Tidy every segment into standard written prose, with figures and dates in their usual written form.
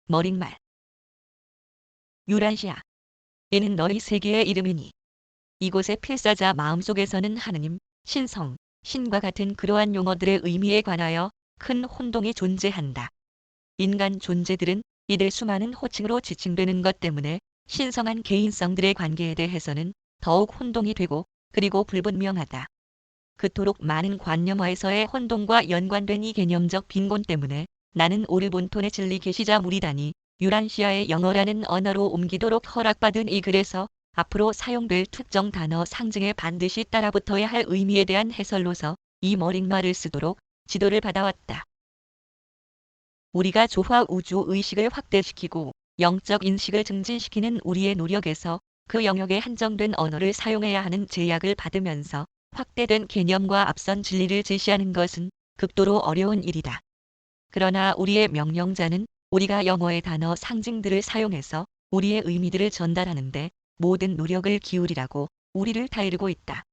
머릿말. 유란시아. 이는 너희 세계의 이름이니. 이곳의 필사자 마음속에서는 하느님, 신성, 신과 같은 그러한 용어들의 의미에 관하여 큰 혼동이 존재한다. 인간 존재들은 이들 수많은 호칭으로 지칭되는 것 때문에 신성한 개인성들의 관계에 대해서는 더욱 혼동이 되고 그리고 불분명하다. 그토록 많은 관념화에서의 혼동과 연관된 이 개념적 빈곤 때문에 나는 오르본톤의 진리 계시자 무리다니 유란시아의 영어라는 언어로 옮기도록 허락받은 이 글에서 앞으로 사용될 특정 단어 상징에 반드시 따라붙어야 할 의미에 대한 해설로서 이 머릿말을 쓰도록 지도를 받아왔다. 우리가 조화 우주 의식을 확대시키고 영적 인식을 증진시키는 우리의 노력에서 그 영역에 한정된 언어를 사용해야 하는 제약을 받으면서 확대된 개념과 앞선 진리를 제시하는 것은 극도로 어려운 일이다. 그러나 우리의 명령자는 우리가 영어의 단어 상징들을 사용해서 우리의 의미들을 전달하는데 모든 노력을 기울이라고 우리를 다이르고 있다.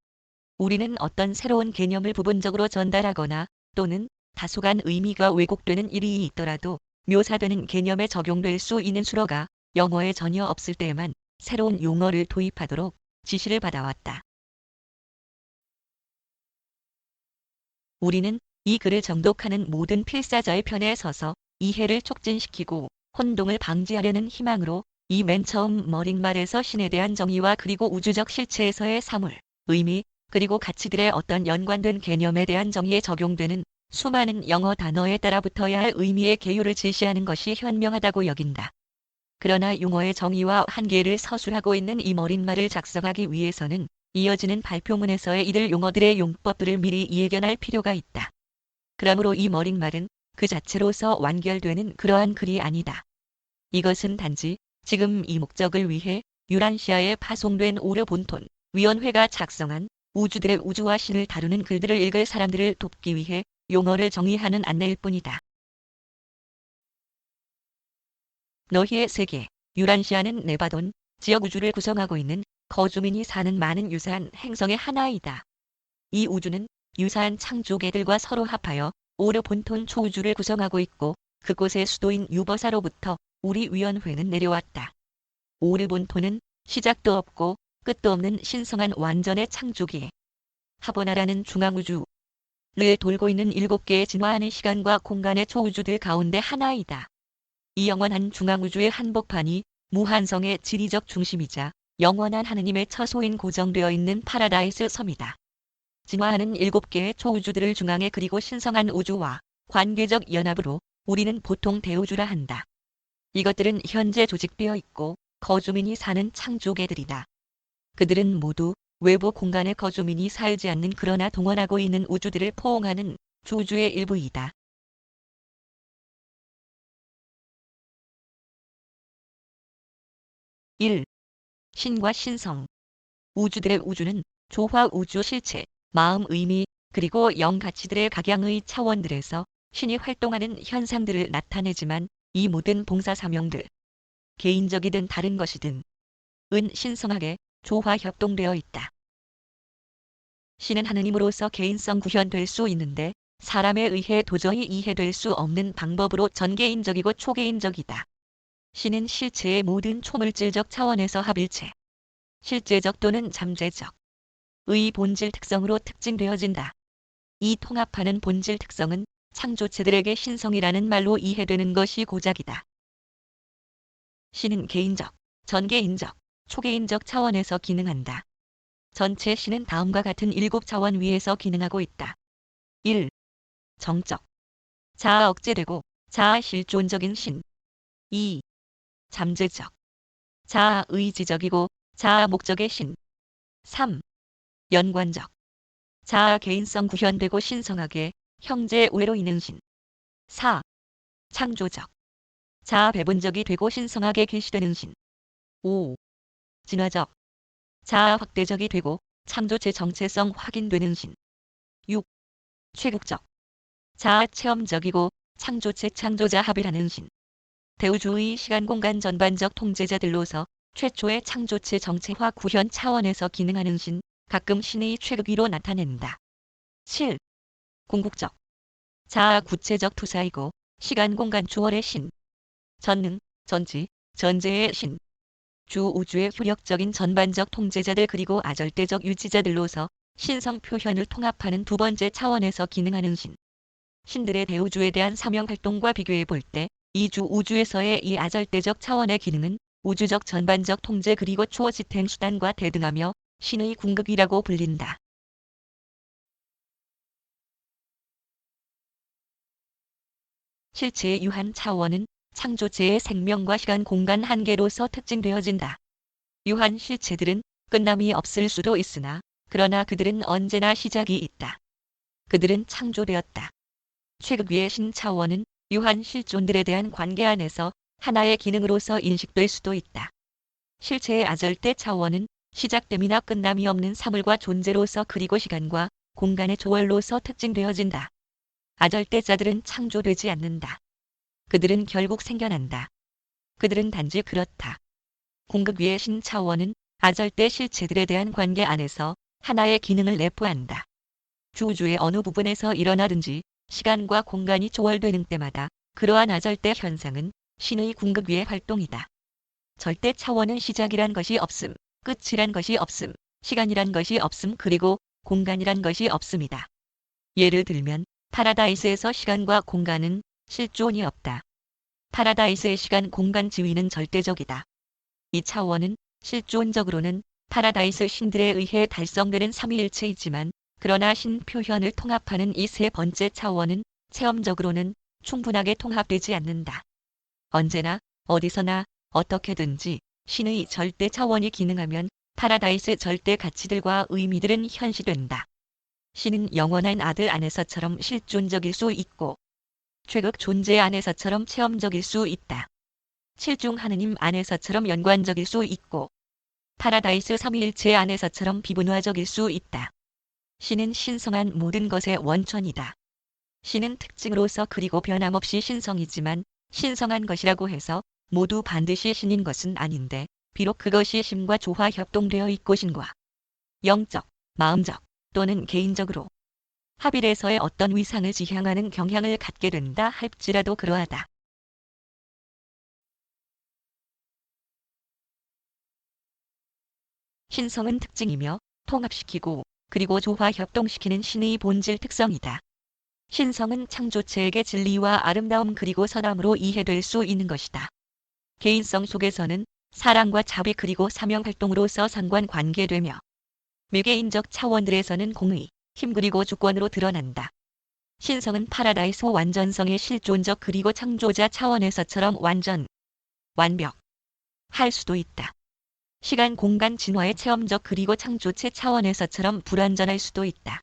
우리는 어떤 새로운 개념을 부분적으로 전달하거나 또는 다소간 의미가 왜곡되는 일이 있더라도 묘사되는 개념에 적용될 수 있는 수로가 영어에 전혀 없을 때에만 새로운 용어를 도입하도록 지시를 받아왔다. 우리는 이 글을 정독하는 모든 필사자의 편에 서서 이해를 촉진시키고 혼동을 방지하려는 희망으로 이 맨 처음 머릿말에서 신에 대한 정의와 그리고 우주적 실체에서의 사물, 의미, 그리고 가치들의 어떤 연관된 개념에 대한 정의에 적용되는 수많은 영어 단어에 따라 붙어야 할 의미의 개요를 제시하는 것이 현명하다고 여긴다. 그러나 용어의 정의와 한계를 서술하고 있는 이 머릿말을 작성하기 위해서는 이어지는 발표문에서의 이들 용어들의 용법들을 미리 예견할 필요가 있다. 그러므로 이 머릿말은 그 자체로서 완결되는 그러한 글이 아니다. 이것은 단지 지금 이 목적을 위해 유란시아에 파송된 오르본톤 위원회가 작성한 우주들의 우주와 신을 다루는 글들을 읽을 사람들을 돕기 위해 용어를 정의하는 안내일 뿐이다. 너희의 세계, 유란시아는 네바돈 지역 우주를 구성하고 있는 거주민이 사는 많은 유사한 행성의 하나이다. 이 우주는 유사한 창조계들과 서로 합하여 오르본톤 초우주를 구성하고 있고 그곳의 수도인 유버사로부터 우리 위원회는 내려왔다. 오르본톤은 시작도 없고 끝도 없는 신성한 완전의 창조기에 하보나라는 중앙우주를 돌고 있는 7개의 진화하는 시간과 공간의 초우주들 가운데 하나이다. 이 영원한 중앙우주의 한복판이 무한성의 지리적 중심이자 영원한 하느님의 처소인 고정되어 있는 파라다이스 섬이다. 진화하는 7개의 초우주들을 중앙에 그리고 신성한 우주와 관계적 연합으로 우리는 보통 대우주라 한다. 이것들은 현재 조직되어 있고 거주민이 사는 창조계들이다. 그들은 모두 외부 공간에 거주민이 살지 않는 그러나 동원하고 있는 우주들을 포옹하는 주주의 일부이다. 1. 신과 신성. 우주들의 우주는 조화 우주 실체, 마음 의미, 그리고 영 가치들의 각양의 차원들에서 신이 활동하는 현상들을 나타내지만 이 모든 봉사 사명들, 개인적이든 다른 것이든 은 신성하게 조화 협동되어 있다. 신은 하느님으로서 개인성 구현될 수 있는데 사람에 의해 도저히 이해될 수 없는 방법으로 전개인적이고 초개인적이다. 신은 실체의 모든 초물질적 차원에서 합일체, 실제적 또는 잠재적 의 본질 특성으로 특징되어진다. 이 통합하는 본질 특성은 창조체들에게 신성이라는 말로 이해되는 것이 고작이다. 신은 개인적, 전개인적, 초개인적 차원에서 기능한다. 전체 신은 다음과 같은 7차원 위에서 기능하고 있다. 1. 정적. 자아 억제되고 자아 실존적인 신. 2. 잠재적. 자아 의지적이고 자아 목적의 신. 3. 연관적. 자아 개인성 구현되고 신성하게 형제 우애로 있는 신. 4. 창조적. 자아 배분적이 되고 신성하게 계시되는 신. 5. 진화적. 자아 확대적이 되고 창조체 정체성 확인되는 신. 6. 최극적. 자아 체험적이고 창조체 창조자 합일하는 신. 대우주의 시간공간 전반적 통제자들로서 최초의 창조체 정체화 구현 차원에서 기능하는 신, 가끔 신의 최극위로 나타낸다. 7. 궁극적. 자아 구체적 투사이고 시간공간 초월의 신. 전능, 전지, 전제의 신, 주 우주의 효력적인 전반적 통제자들 그리고 아절대적 유지자들로서 신성 표현을 통합하는 두 번째 차원에서 기능하는 신. 신들의 대우주에 대한 사명 활동과 비교해 볼 때 이 주 우주에서의 이 아절대적 차원의 기능은 우주적 전반적 통제 그리고 초어 지탱 수단과 대등하며 신의 궁극이라고 불린다. 실체의 유한 차원은 창조체의 생명과 시간 공간 한계로서 특징되어진다. 유한 실체들은 끝남이 없을 수도 있으나 그러나 그들은 언제나 시작이 있다. 그들은 창조되었다. 최극위의 신차원은 유한 실존들에 대한 관계 안에서 하나의 기능으로서 인식될 수도 있다. 실체의 아절대 차원은 시작됨이나 끝남이 없는 사물과 존재로서 그리고 시간과 공간의 조월로서 특징되어진다. 아절대자들은 창조되지 않는다. 그들은 결국 생겨난다. 그들은 단지 그렇다. 공극위의 신차원은 아절대 실체들에 대한 관계 안에서 하나의 기능을 내포한다. 주우주의 어느 부분에서 일어나든지 시간과 공간이 조월되는 때마다 그러한 아절대 현상은 신의 궁극위의 활동이다. 절대 차원은 시작이란 것이 없음, 끝이란 것이 없음, 시간이란 것이 없음 그리고 공간이란 것이 없습니다. 예를 들면 파라다이스에서 시간과 공간은 실존이 없다. 파라다이스의 시간 공간 지위는 절대적이다. 이 차원은 실존적으로는 파라다이스 신들에 의해 달성되는 삼위일체이지만 그러나 신 표현을 통합하는 이 세 번째 차원은 체험적으로는 충분하게 통합되지 않는다. 언제나 어디서나 어떻게든지 신의 절대 차원이 기능하면 파라다이스 절대 가치들과 의미들은 현시된다. 신은 영원한 아들 안에서처럼 실존적일 수 있고 최극 존재 안에서처럼 체험적일 수 있다. 칠중 하느님 안에서처럼 연관적일 수 있고 파라다이스 삼위일체 안에서처럼 비분화적일 수 있다. 신은 신성한 모든 것의 원천이다. 신은 특징으로서 그리고 변함없이 신성이지만 신성한 것이라고 해서 모두 반드시 신인 것은 아닌데 비록 그것이 신과 조화 협동되어 있고 신과 영적, 마음적 또는 개인적으로 합일에서의 어떤 위상을 지향하는 경향을 갖게 된다 할지라도 그러하다. 신성은 특징이며 통합시키고 그리고 조화 협동시키는 신의 본질 특성이다. 신성은 창조체에게 진리와 아름다움 그리고 선함으로 이해될 수 있는 것이다. 개인성 속에서는 사랑과 자비 그리고 사명 활동으로서 상관관계되며 매개인적 차원들에서는 공의, 힘 그리고 주권으로 드러난다. 신성은 파라다이스 완전성의 실존적 그리고 창조자 차원에서처럼 완전, 완벽, 할 수도 있다. 시간 공간 진화의 체험적 그리고 창조체 차원에서처럼 불완전할 수도 있다.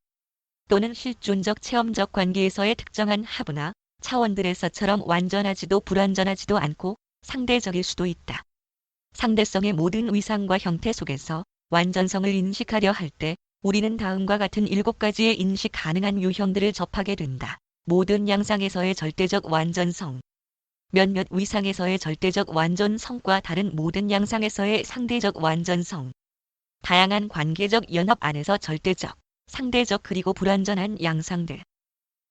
또는 실존적 체험적 관계에서의 특정한 하부나 차원들에서처럼 완전하지도 불완전하지도 않고 상대적일 수도 있다. 상대성의 모든 위상과 형태 속에서 완전성을 인식하려 할 때 우리는 다음과 같은 7가지의 인식 가능한 유형들을 접하게 된다. 모든 양상에서의 절대적 완전성, 몇몇 위상에서의 절대적 완전성과 다른 모든 양상에서의 상대적 완전성, 다양한 관계적 연합 안에서 절대적, 상대적 그리고 불완전한 양상들,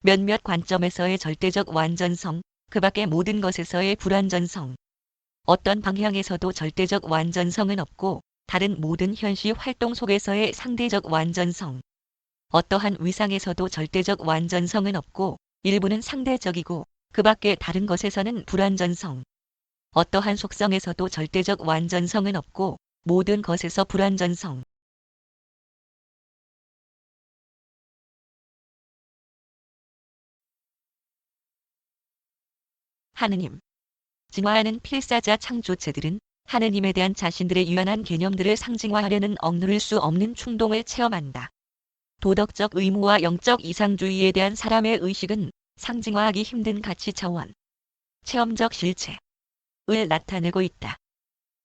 몇몇 관점에서의 절대적 완전성, 그 밖의 모든 것에서의 불완전성, 어떤 방향에서도 절대적 완전성은 없고 다른 모든 현시 활동 속에서의 상대적 완전성, 어떠한 위상에서도 절대적 완전성은 없고 일부는 상대적이고 그 밖의 다른 것에서는 불완전성, 어떠한 속성에서도 절대적 완전성은 없고 모든 것에서 불완전성. 하느님. 진화하는 필사자 창조체들은 하느님에 대한 자신들의 유연한 개념들을 상징화하려는 억누를 수 없는 충동을 체험한다. 도덕적 의무와 영적 이상주의에 대한 사람의 의식은 상징화하기 힘든 가치 차원, 체험적 실체을 나타내고 있다.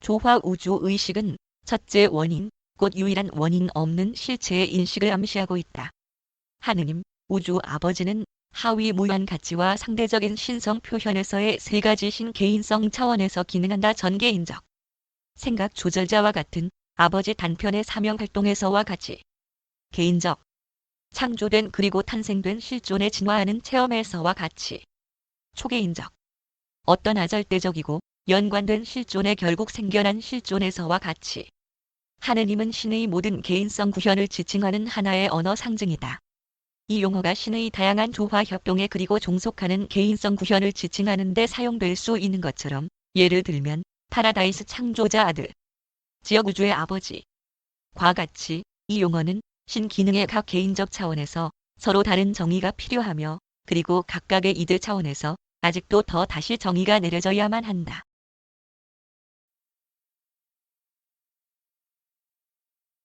조화 우주 의식은 첫째 원인, 곧 유일한 원인 없는 실체의 인식을 암시하고 있다. 하느님, 우주 아버지는 하위 무한 가치와 상대적인 신성 표현에서의 세 가지 신개인성 차원에서 기능한다. 전개인적, 생각 조절자와 같은 아버지 단편의 사명 활동에서와 같이 개인적, 창조된 그리고 탄생된 실존에 진화하는 체험에서와 같이 초개인적, 어떤 아절대적이고 연관된 실존에 결국 생겨난 실존에서와 같이 하느님은 신의 모든 개인성 구현을 지칭하는 하나의 언어 상징이다. 이 용어가 신의 다양한 조화 협동에 그리고 종속하는 개인성 구현을 지칭하는 데 사용될 수 있는 것처럼 예를 들면 파라다이스 창조자 아들, 지역 우주의 아버지 과 같이 이 용어는 신 기능의 각 개인적 차원에서 서로 다른 정의가 필요하며 그리고 각각의 이들 차원에서 아직도 더 다시 정의가 내려져야만 한다.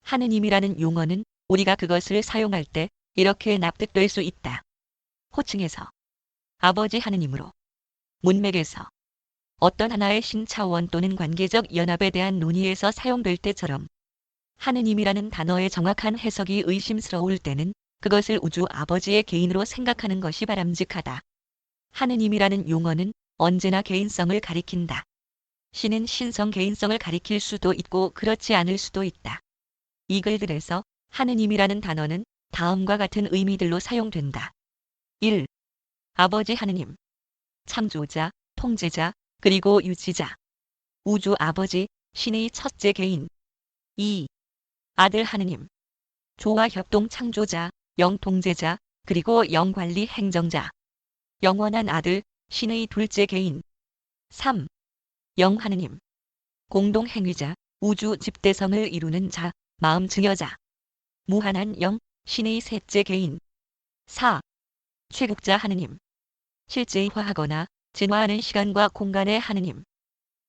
하느님이라는 용어는 우리가 그것을 사용할 때 이렇게 납득될 수 있다. 호칭에서 아버지 하느님으로, 문맥에서 어떤 하나의 신 차원 또는 관계적 연합에 대한 논의에서 사용될 때처럼 하느님이라는 단어의 정확한 해석이 의심스러울 때는 그것을 우주 아버지의 개인으로 생각하는 것이 바람직하다. 하느님이라는 용어는 언제나 개인성을 가리킨다. 신은 신성 개인성을 가리킬 수도 있고 그렇지 않을 수도 있다. 이 글들에서 하느님이라는 단어는 다음과 같은 의미들로 사용된다. 1. 아버지 하느님, 창조자, 통제자, 그리고 유지자. 우주 아버지, 신의 첫째 개인. 2. 아들 하느님, 조화 협동 창조자, 영통제자, 그리고 영관리 행정자. 영원한 아들, 신의 둘째 개인. 3. 영하느님, 공동행위자, 우주 집대성을 이루는 자, 마음 증여자. 무한한 영, 신의 셋째 개인. 4. 최국자 하느님, 실제화하거나 진화하는 시간과 공간의 하느님.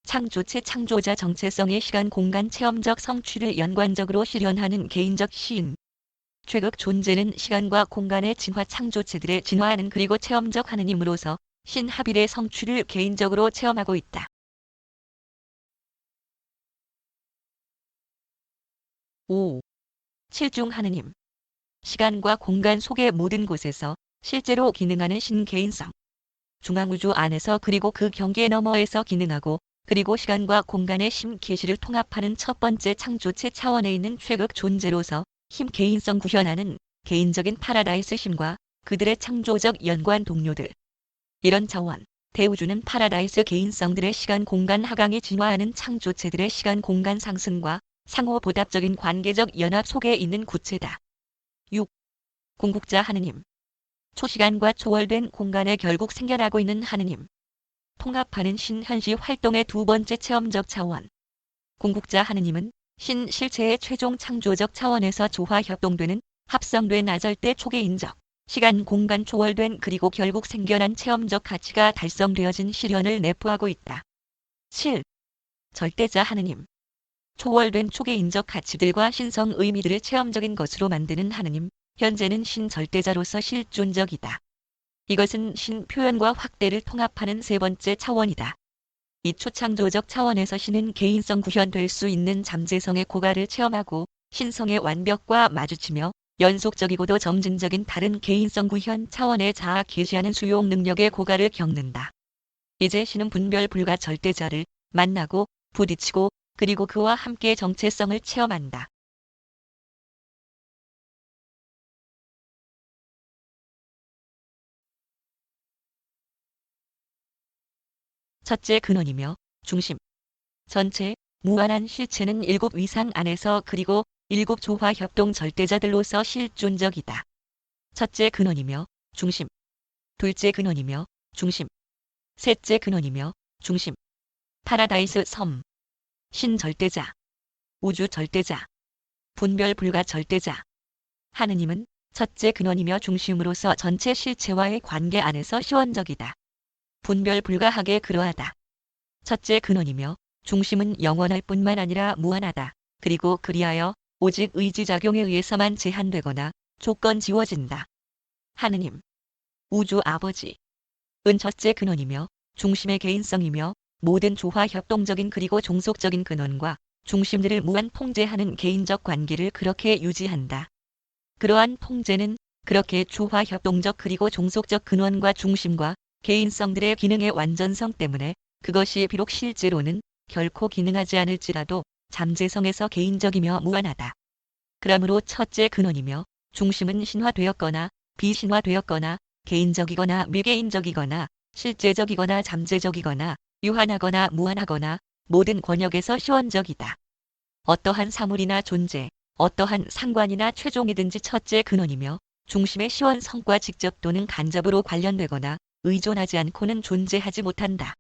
창조체 창조자 정체성의 시간 공간 체험적 성취를 연관적으로 실현하는 개인적 시인. 최극 존재는 시간과 공간의 진화 창조체들의 진화하는 그리고 체험적 하느님으로서 신합일의 성취를 개인적으로 체험하고 있다. 5. 칠중 하느님, 시간과 공간 속의 모든 곳에서 실제로 기능하는 신개인성. 중앙우주 안에서 그리고 그 경계 너머에서 기능하고 그리고 시간과 공간의 심계시를 통합하는 첫 번째 창조체 차원에 있는 최극 존재로서 힘 개인성 구현하는 개인적인 파라다이스 신과 그들의 창조적 연관 동료들. 이런 차원, 대우주는 파라다이스 개인성들의 시간 공간 하강이 진화하는 창조체들의 시간 공간 상승과 상호 보답적인 관계적 연합 속에 있는 구체다. 6. 궁극자 하느님, 초시간과 초월된 공간에 결국 생겨나고 있는 하느님. 통합하는 신현시 활동의 두 번째 체험적 차원. 궁극자 하느님은 신 실체의 최종 창조적 차원에서 조화 협동되는 합성된 아절대 초계인적, 시간 공간 초월된 그리고 결국 생겨난 체험적 가치가 달성되어진 실현을 내포하고 있다. 7. 절대자 하느님, 초월된 초계인적 가치들과 신성 의미들을 체험적인 것으로 만드는 하느님, 현재는 신절대자로서 실존적이다. 이것은 신 표현과 확대를 통합하는 세 번째 차원이다. 이 초창조적 차원에서 신은 개인성 구현될 수 있는 잠재성의 고갈을 체험하고 신성의 완벽과 마주치며 연속적이고도 점진적인 다른 개인성 구현 차원의 자아 계시하는 수용 능력의 고갈을 겪는다. 이제 신은 분별 불가 절대자를 만나고 부딪히고 그리고 그와 함께 정체성을 체험한다. 첫째 근원이며 중심. 전체, 무한한 실체는 7 위상 안에서 그리고 7 조화 협동 절대자들로서 실존적이다. 첫째 근원이며 중심. 둘째 근원이며 중심. 셋째 근원이며 중심. 파라다이스 섬. 신절대자. 우주 절대자. 분별 불가 절대자. 하느님은 첫째 근원이며 중심으로서 전체 실체와의 관계 안에서 시원적이다. 분별 불가하게 그러하다. 첫째 근원이며 중심은 영원할 뿐만 아니라 무한하다. 그리고 그리하여 오직 의지작용에 의해서만 제한되거나 조건 지워진다. 하느님, 우주 아버지. 은 첫째 근원이며 중심의 개인성이며 모든 조화 협동적인 그리고 종속적인 근원과 중심들을 무한 통제하는 개인적 관계를 그렇게 유지한다. 그러한 통제는 그렇게 조화 협동적 그리고 종속적 근원과 중심과 개인성들의 기능의 완전성 때문에 그것이 비록 실제로는 결코 기능하지 않을지라도 잠재성에서 개인적이며 무한하다. 그러므로 첫째 근원이며 중심은 신화되었거나 비신화되었거나 개인적이거나 미개인적이거나 실제적이거나 잠재적이거나 유한하거나 무한하거나 모든 권역에서 시원적이다. 어떠한 사물이나 존재, 어떠한 상관이나 최종이든지 첫째 근원이며 중심의 시원성과 직접 또는 간접으로 관련되거나 의존하지 않고는 존재하지 못한다.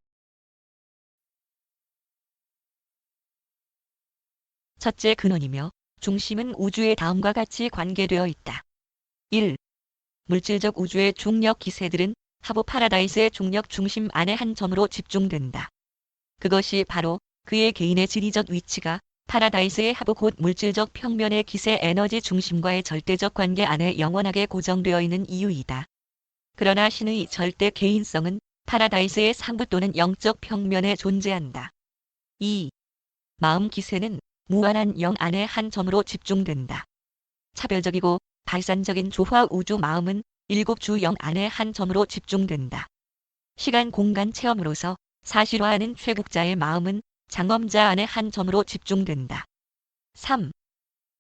첫째 근원이며 중심은 우주의 다음과 같이 관계되어 있다. 1. 물질적 우주의 중력 기세들은 하부 파라다이스의 중력 중심 안의 한 점으로 집중된다. 그것이 바로 그의 개인의 지리적 위치가 파라다이스의 하부 곧 물질적 평면의 기세 에너지 중심과의 절대적 관계 안에 영원하게 고정되어 있는 이유이다. 그러나 신의 절대 개인성은 파라다이스의 상부 또는 영적 평면에 존재한다. 2. 마음 기세는 무한한 영 안의 한 점으로 집중된다. 차별적이고 발산적인 조화 우주 마음은 일곱 주 영 안의 한 점으로 집중된다. 시간 공간 체험으로서 사실화하는 최국자의 마음은 장엄자 안의 한 점으로 집중된다. 3.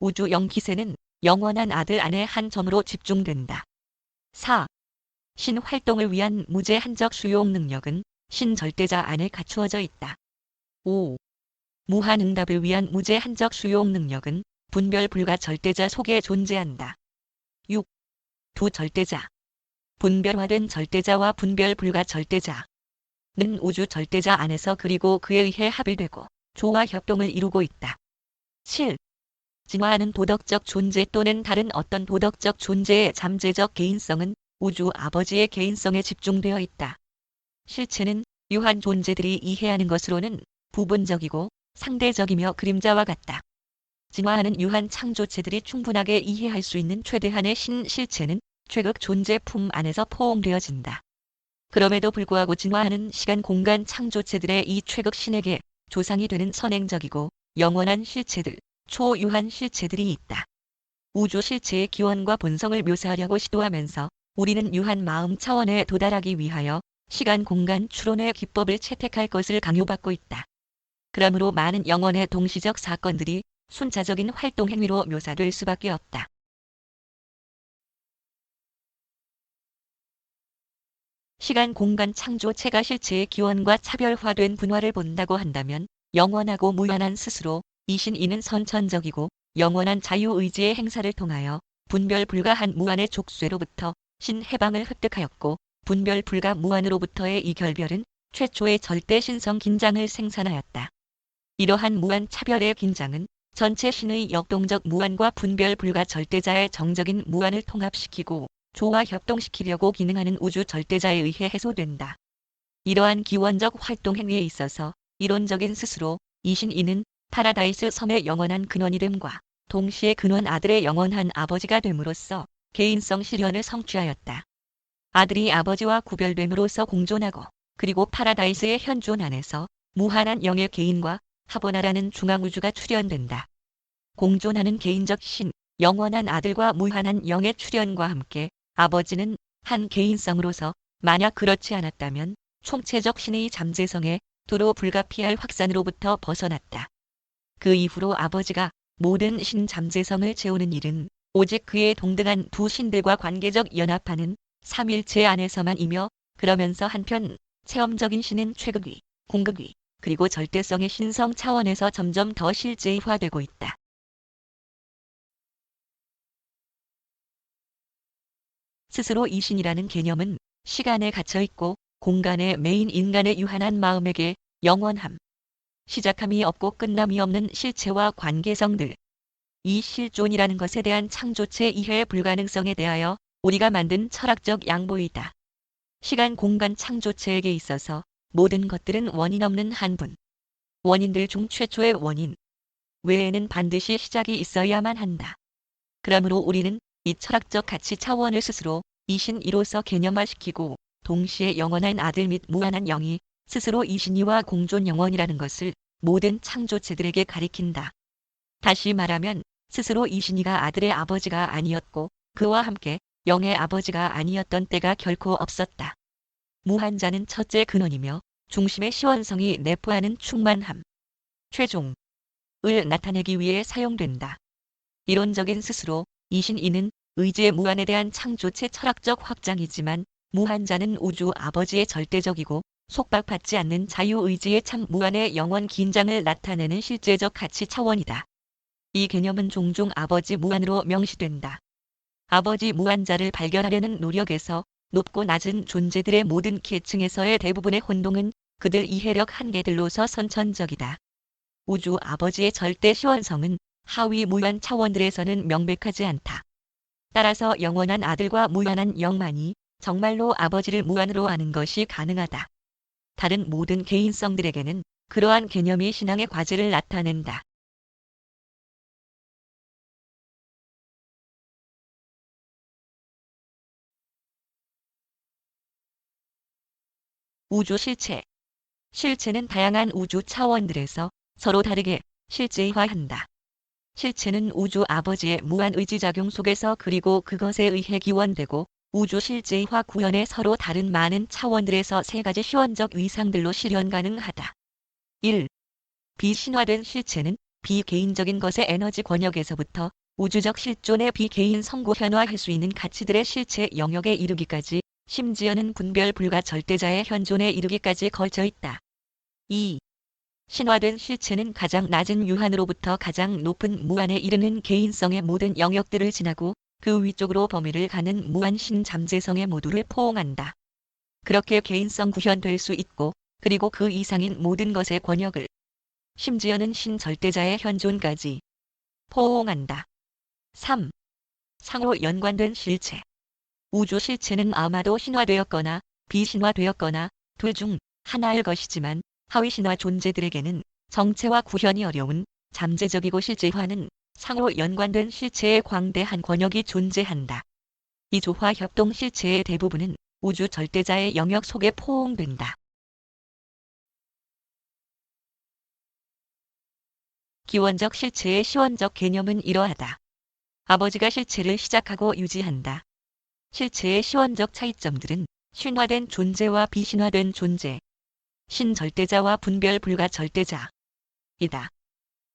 우주 영기세는 영원한 아들 안의 한 점으로 집중된다. 4. 신활동을 위한 무제 한적 수용 능력은 신절대자 안에 갖추어져 있다. 5. 무한응답을 위한 무제 한적 수용 능력은 분별 불가 절대자 속에 존재한다. 6. 두 절대자. 분별화된 절대자와 분별 불가 절대자. 는 우주 절대자 안에서 그리고 그에 의해 합일되고 조화 협동을 이루고 있다. 7. 진화하는 도덕적 존재 또는 다른 어떤 도덕적 존재의 잠재적 개인성은 우주 아버지의 개인성에 집중되어 있다. 실체는 유한 존재들이 이해하는 것으로는 부분적이고 상대적이며 그림자와 같다. 진화하는 유한 창조체들이 충분하게 이해할 수 있는 최대한의 신실체는 최극 존재품 안에서 포옹되어진다. 그럼에도 불구하고 진화하는 시간 공간 창조체들의 이 최극 신에게 조상이 되는 선행적이고 영원한 실체들, 초유한 실체들이 있다. 우주 실체의 기원과 본성을 묘사하려고 시도하면서 우리는 유한 마음 차원에 도달하기 위하여 시간 공간 추론의 기법을 채택할 것을 강요받고 있다. 그러므로 많은 영원의 동시적 사건들이 순차적인 활동 행위로 묘사될 수밖에 없다. 시간 공간 창조체가 실체의 기원과 차별화된 분화를 본다고 한다면 영원하고 무한한 스스로 이신 이는 선천적이고 영원한 자유의지의 행사를 통하여 분별 불가한 무한의 족쇄로부터 신해방을 획득하였고 분별 불가 무한으로부터의 이 결별은 최초의 절대 신성 긴장을 생산하였다. 이러한 무한 차별의 긴장은 전체 신의 역동적 무한과 분별 불가 절대자의 정적인 무한을 통합시키고 조화 협동시키려고 기능하는 우주 절대자에 의해 해소된다. 이러한 기원적 활동 행위에 있어서 이론적인 스스로 이신 이는 파라다이스 섬의 영원한 근원이 됨과 동시에 근원 아들의 영원한 아버지가 됨으로써 개인성 실현을 성취하였다. 아들이 아버지와 구별됨으로써 공존하고 그리고 파라다이스의 현존 안에서 무한한 영의 개인과 하보나라는 중앙우주가 출현된다. 공존하는 개인적 신, 영원한 아들과 무한한 영의 출현과 함께 아버지는 한 개인성으로서 만약 그렇지 않았다면 총체적 신의 잠재성에 도로 불가피할 확산으로부터 벗어났다. 그 이후로 아버지가 모든 신 잠재성을 채우는 일은 오직 그의 동등한 두 신들과 관계적 연합하는 삼일체 안에서만이며 그러면서 한편 체험적인 신은 최극위, 공극위, 그리고 절대성의 신성 차원에서 점점 더 실제화되고 있다. 스스로 이신이라는 개념은 시간에 갇혀있고 공간에 매인 인간의 유한한 마음에게 영원함, 시작함이 없고 끝남이 없는 실체와 관계성들, 이 실존이라는 것에 대한 창조체 이해의 불가능성에 대하여 우리가 만든 철학적 양보이다. 시간 공간 창조체에게 있어서 모든 것들은 원인 없는 한분, 원인들 중 최초의 원인 외에는 반드시 시작이 있어야만 한다. 그러므로 우리는 이 철학적 가치 차원을 스스로 이신 이로서 개념화시키고 동시에 영원한 아들 및 무한한 영이 스스로 이신이와 공존 영원이라는 것을 모든 창조체들에게 가리킨다. 다시 말하면 스스로 이신이가 아들의 아버지가 아니었고 그와 함께 영의 아버지가 아니었던 때가 결코 없었다. 무한자는 첫째 근원이며 중심의 시원성이 내포하는 충만함, 최종을 나타내기 위해 사용된다. 이론적인 스스로 이신 이는 의지의 무한에 대한 창조체 철학적 확장이지만 무한자는 우주 아버지의 절대적이고 속박받지 않는 자유의지의 참 무한의 영원 긴장을 나타내는 실제적 가치 차원이다. 이 개념은 종종 아버지 무한으로 명시된다. 아버지 무한자를 발견하려는 노력에서 높고 낮은 존재들의 모든 계층에서의 대부분의 혼동은 그들 이해력 한계들로서 선천적이다. 우주 아버지의 절대 시원성은 하위 무한 차원들에서는 명백하지 않다. 따라서 영원한 아들과 무한한 영만이 정말로 아버지를 무한으로 아는 것이 가능하다. 다른 모든 개인성들에게는 그러한 개념이 신앙의 과제를 나타낸다. 우주 실체. 실체는 다양한 우주 차원들에서 서로 다르게 실제화한다. 실체는 우주 아버지의 무한 의지작용 속에서 그리고 그것에 의해 기원되고 우주 실제화 구현의 서로 다른 많은 차원들에서 세 가지 시원적 위상들로 실현 가능하다. 1. 비신화된 실체는 비개인적인 것의 에너지 권역에서부터 우주적 실존의 비개인 성구 현화할 수 있는 가치들의 실체 영역에 이르기까지 심지어는 분별 불가 절대자의 현존에 이르기까지 걸쳐 있다. 2. 신화된 실체는 가장 낮은 유한으로부터 가장 높은 무한에 이르는 개인성의 모든 영역들을 지나고 그 위쪽으로 범위를 가는 무한 신잠재성의 모두를 포옹한다. 그렇게 개인성 구현될 수 있고 그리고 그 이상인 모든 것의 권역을 심지어는 신절대자의 현존까지 포옹한다. 3. 상호 연관된 실체. 우주 실체는 아마도 신화되었거나 비신화되었거나 둘 중 하나일 것이지만 하위 신화 존재들에게는 정체와 구현이 어려운 잠재적이고 실제화는 상호 연관된 실체의 광대한 권역이 존재한다. 이 조화 협동 실체의 대부분은 우주 절대자의 영역 속에 포옹된다. 기원적 실체의 시원적 개념은 이러하다. 아버지가 실체를 시작하고 유지한다. 실체의 시원적 차이점들은 신화된 존재와 비신화된 존재, 신절대자와 분별 불가 절대자 이다.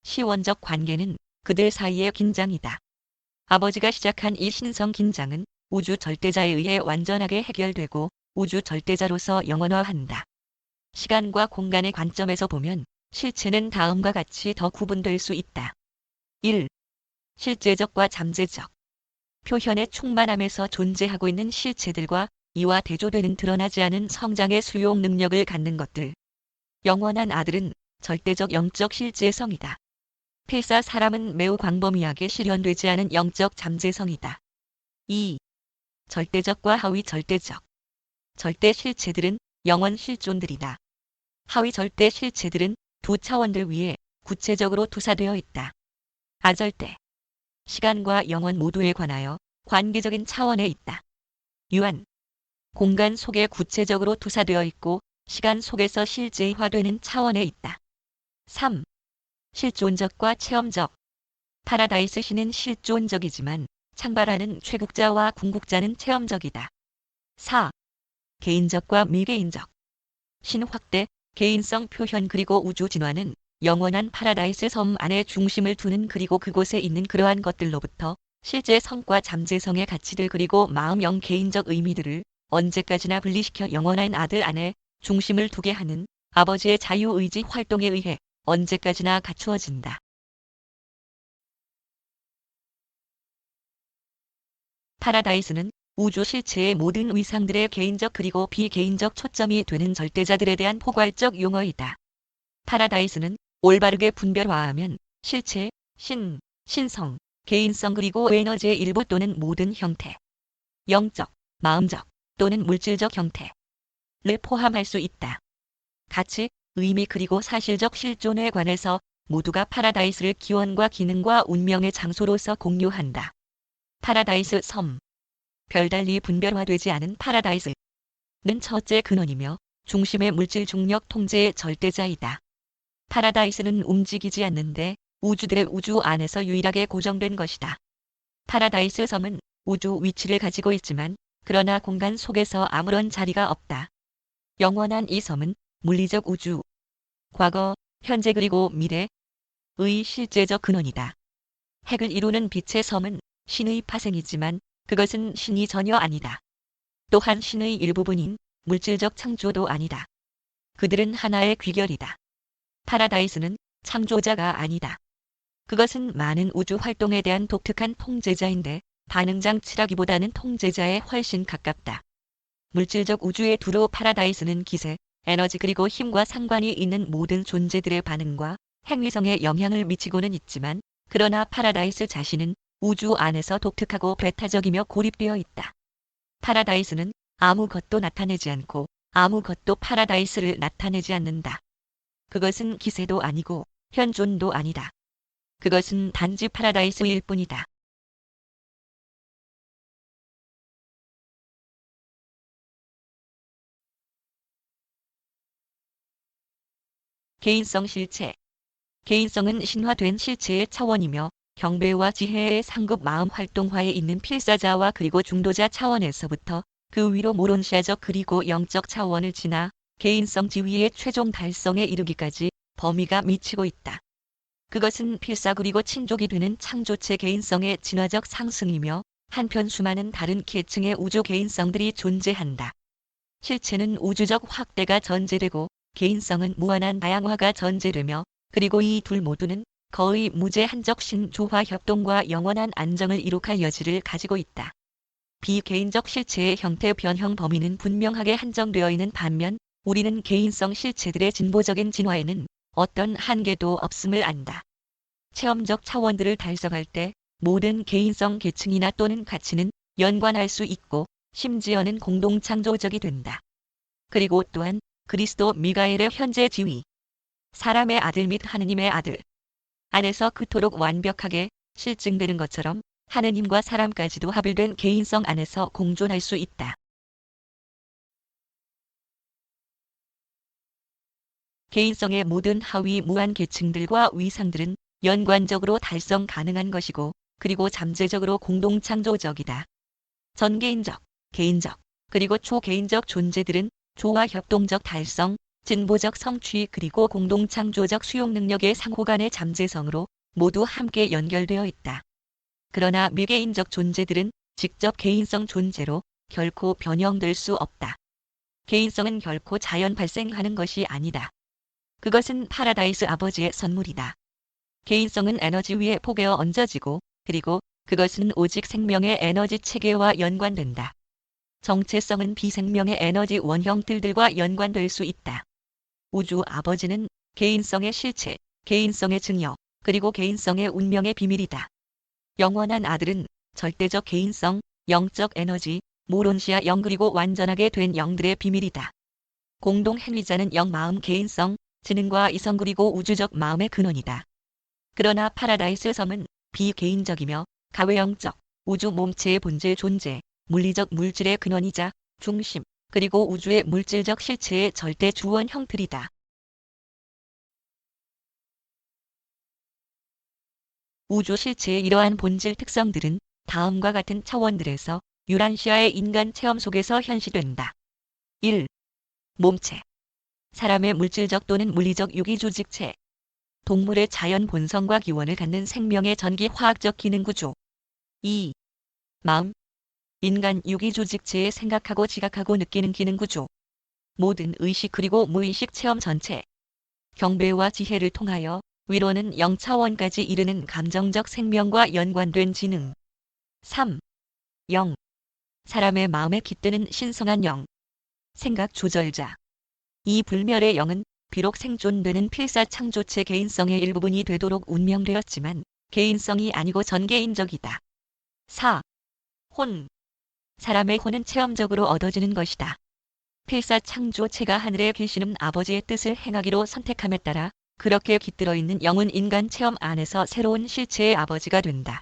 시원적 관계는 그들 사이의 긴장이다. 아버지가 시작한 이 신성 긴장은 우주 절대자에 의해 완전하게 해결되고 우주 절대자로서 영원화한다. 시간과 공간의 관점에서 보면 실체는 다음과 같이 더 구분될 수 있다. 1. 실제적과 잠재적. 표현의 충만함에서 존재하고 있는 실체들과 이와 대조되는 드러나지 않은 성장의 수용 능력을 갖는 것들. 영원한 아들은 절대적 영적 실제성이다. 필사 사람은 매우 광범위하게 실현되지 않은 영적 잠재성이다. 2. 절대적과 하위 절대적. 절대 실체들은 영원 실존들이다. 하위 절대 실체들은 두 차원들 위에 구체적으로 투사되어 있다. 아절대. 시간과 영원 모두에 관하여 관계적인 차원에 있다. 유한. 공간 속에 구체적으로 투사되어 있고 시간 속에서 실제화되는 차원에 있다. 3. 실존적과 체험적. 파라다이스 신은 실존적이지만 창발하는 최국자와 궁극자는 체험적이다. 4. 개인적과 미개인적. 신확대, 개인성 표현 그리고 우주 진화는 영원한 파라다이스 섬 안에 중심을 두는 그리고 그곳에 있는 그러한 것들로부터 실제 성과 잠재성의 가치들 그리고 마음형 개인적 의미들을 언제까지나 분리시켜 영원한 아들 안에 중심을 두게 하는 아버지의 자유의지 활동에 의해 언제까지나 갖추어진다. 파라다이스는 우주 실체의 모든 위상들의 개인적 그리고 비개인적 초점이 되는 절대자들에 대한 포괄적 용어이다. 파라다이스는 올바르게 분별화하면 실체, 신성, 개인성 그리고 에너지의 일부 또는 모든 형태, 영적, 마음적 또는 물질적 형태를 포함할 수 있다. 가치, 의미 그리고 사실적 실존에 관해서 모두가 파라다이스를 기원과 기능과 운명의 장소로서 공유한다. 파라다이스 섬. 별달리 분별화되지 않은 파라다이스는 첫째 근원이며 중심의 물질 중력 통제의 절대자이다. 파라다이스는 움직이지 않는데 우주들의 우주 안에서 유일하게 고정된 것이다. 파라다이스 섬은 우주 위치를 가지고 있지만 그러나 공간 속에서 아무런 자리가 없다. 영원한 이 섬은 물리적 우주, 과거, 현재 그리고 미래의 실제적 근원이다. 핵을 이루는 빛의 섬은 신의 파생이지만 그것은 신이 전혀 아니다. 또한 신의 일부분인 물질적 창조도 아니다. 그들은 하나의 귀결이다. 파라다이스는 창조자가 아니다. 그것은 많은 우주 활동에 대한 독특한 통제자인데 반응장치라기보다는 통제자에 훨씬 가깝다. 물질적 우주의 두로 파라다이스는 기세, 에너지 그리고 힘과 상관이 있는 모든 존재들의 반응과 행위성에 영향을 미치고는 있지만 그러나 파라다이스 자신은 우주 안에서 독특하고 배타적이며 고립되어 있다. 파라다이스는 아무것도 나타내지 않고 아무것도 파라다이스를 나타내지 않는다. 그것은 기세도 아니고 현존도 아니다. 그것은 단지 파라다이스일 뿐이다. 개인성 실체. 개인성은 신화된 실체의 차원이며 경배와 지혜의 상급 마음 활동화에 있는 필사자와 그리고 중도자 차원에서부터 그 위로 모론시아적 그리고 영적 차원을 지나 개인성 지위의 최종 달성에 이르기까지 범위가 미치고 있다. 그것은 필사 그리고 친족이 되는 창조체 개인성의 진화적 상승이며 한편 수많은 다른 계층의 우주 개인성들이 존재한다. 실체는 우주적 확대가 전제되고 개인성은 무한한 다양화가 전제되며 그리고 이 둘 모두는 거의 무제한적 신조화 협동과 영원한 안정을 이룩할 여지를 가지고 있다. 비개인적 실체의 형태 변형 범위는 분명하게 한정되어 있는 반면 우리는 개인성 실체들의 진보적인 진화에는 어떤 한계도 없음을 안다. 체험적 차원들을 달성할 때 모든 개인성 계층이나 또는 가치는 연관할 수 있고 심지어는 공동창조적이 된다. 그리고 또한 그리스도 미가엘의 현재 지위, 사람의 아들 및 하느님의 아들 안에서 그토록 완벽하게 실증되는 것처럼 하느님과 사람까지도 합일된 개인성 안에서 공존할 수 있다. 개인성의 모든 하위 무한 계층들과 위상들은 연관적으로 달성 가능한 것이고 그리고 잠재적으로 공동창조적이다. 전개인적, 개인적, 그리고 초개인적 존재들은 조화 협동적 달성, 진보적 성취 그리고 공동창조적 수용 능력의 상호간의 잠재성으로 모두 함께 연결되어 있다. 그러나 미개인적 존재들은 직접 개인성 존재로 결코 변형될 수 없다. 개인성은 결코 자연 발생하는 것이 아니다. 그것은 파라다이스 아버지의 선물이다. 개인성은 에너지 위에 포개어 얹어지고 그리고 그것은 오직 생명의 에너지 체계와 연관된다. 정체성은 비생명의 에너지 원형들과 연관될 수 있다. 우주 아버지는 개인성의 실체, 개인성의 증여, 그리고 개인성의 운명의 비밀이다. 영원한 아들은 절대적 개인성, 영적 에너지, 모론시아 영 그리고 완전하게 된 영들의 비밀이다. 공동 행위자는 영 마음 개인성, 지능과 이성 그리고 우주적 마음의 근원이다. 그러나 파라다이스 섬은 비개인적이며 가외영적, 우주 몸체의 본질 존재, 물리적 물질의 근원이자 중심, 그리고 우주의 물질적 실체의 절대 주원 형틀이다. 우주 실체의 이러한 본질 특성들은 다음과 같은 차원들에서 유란시아의 인간 체험 속에서 현시된다. 1. 몸체. 사람의 물질적 또는 물리적 유기조직체. 동물의 자연 본성과 기원을 갖는 생명의 전기 화학적 기능 구조. 2. 마음. 인간 유기조직체의 생각하고 지각하고 느끼는 기능 구조. 모든 의식 그리고 무의식 체험 전체. 경배와 지혜를 통하여 위로는 영차원까지 이르는 감정적 생명과 연관된 지능. 3. 영. 사람의 마음에 깃드는 신성한 영. 생각 조절자. 이 불멸의 영은 비록 생존되는 필사 창조체 개인성의 일부분이 되도록 운명되었지만 개인성이 아니고 전개인적이다. 4. 혼. 사람의 혼은 체험적으로 얻어지는 것이다. 필사 창조체가 하늘에 계시는 아버지의 뜻을 행하기로 선택함에 따라 그렇게 깃들어 있는 영은 인간 체험 안에서 새로운 실체의 아버지가 된다.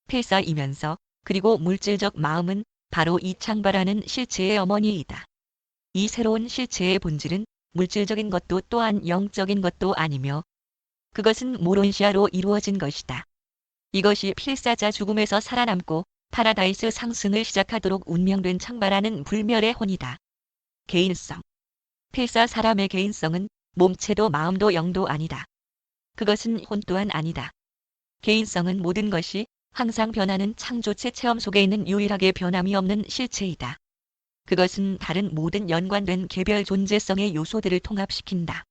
필사이면서 그리고 물질적 마음은 바로 이 창발하는 실체의 어머니이다. 이 새로운 실체의 본질은 물질적인 것도 또한 영적인 것도 아니며 그것은 모론시아로 이루어진 것이다. 이것이 필사자 죽음에서 살아남고 파라다이스 상승을 시작하도록 운명된 창발하는 불멸의 혼이다. 개인성. 필사 사람의 개인성은 몸체도 마음도 영도 아니다. 그것은 혼 또한 아니다. 개인성은 모든 것이 항상 변하는 창조체 체험 속에 있는 유일하게 변함이 없는 실체이다. 그것은 다른 모든 연관된 개별 존재성의 요소들을 통합시킨다.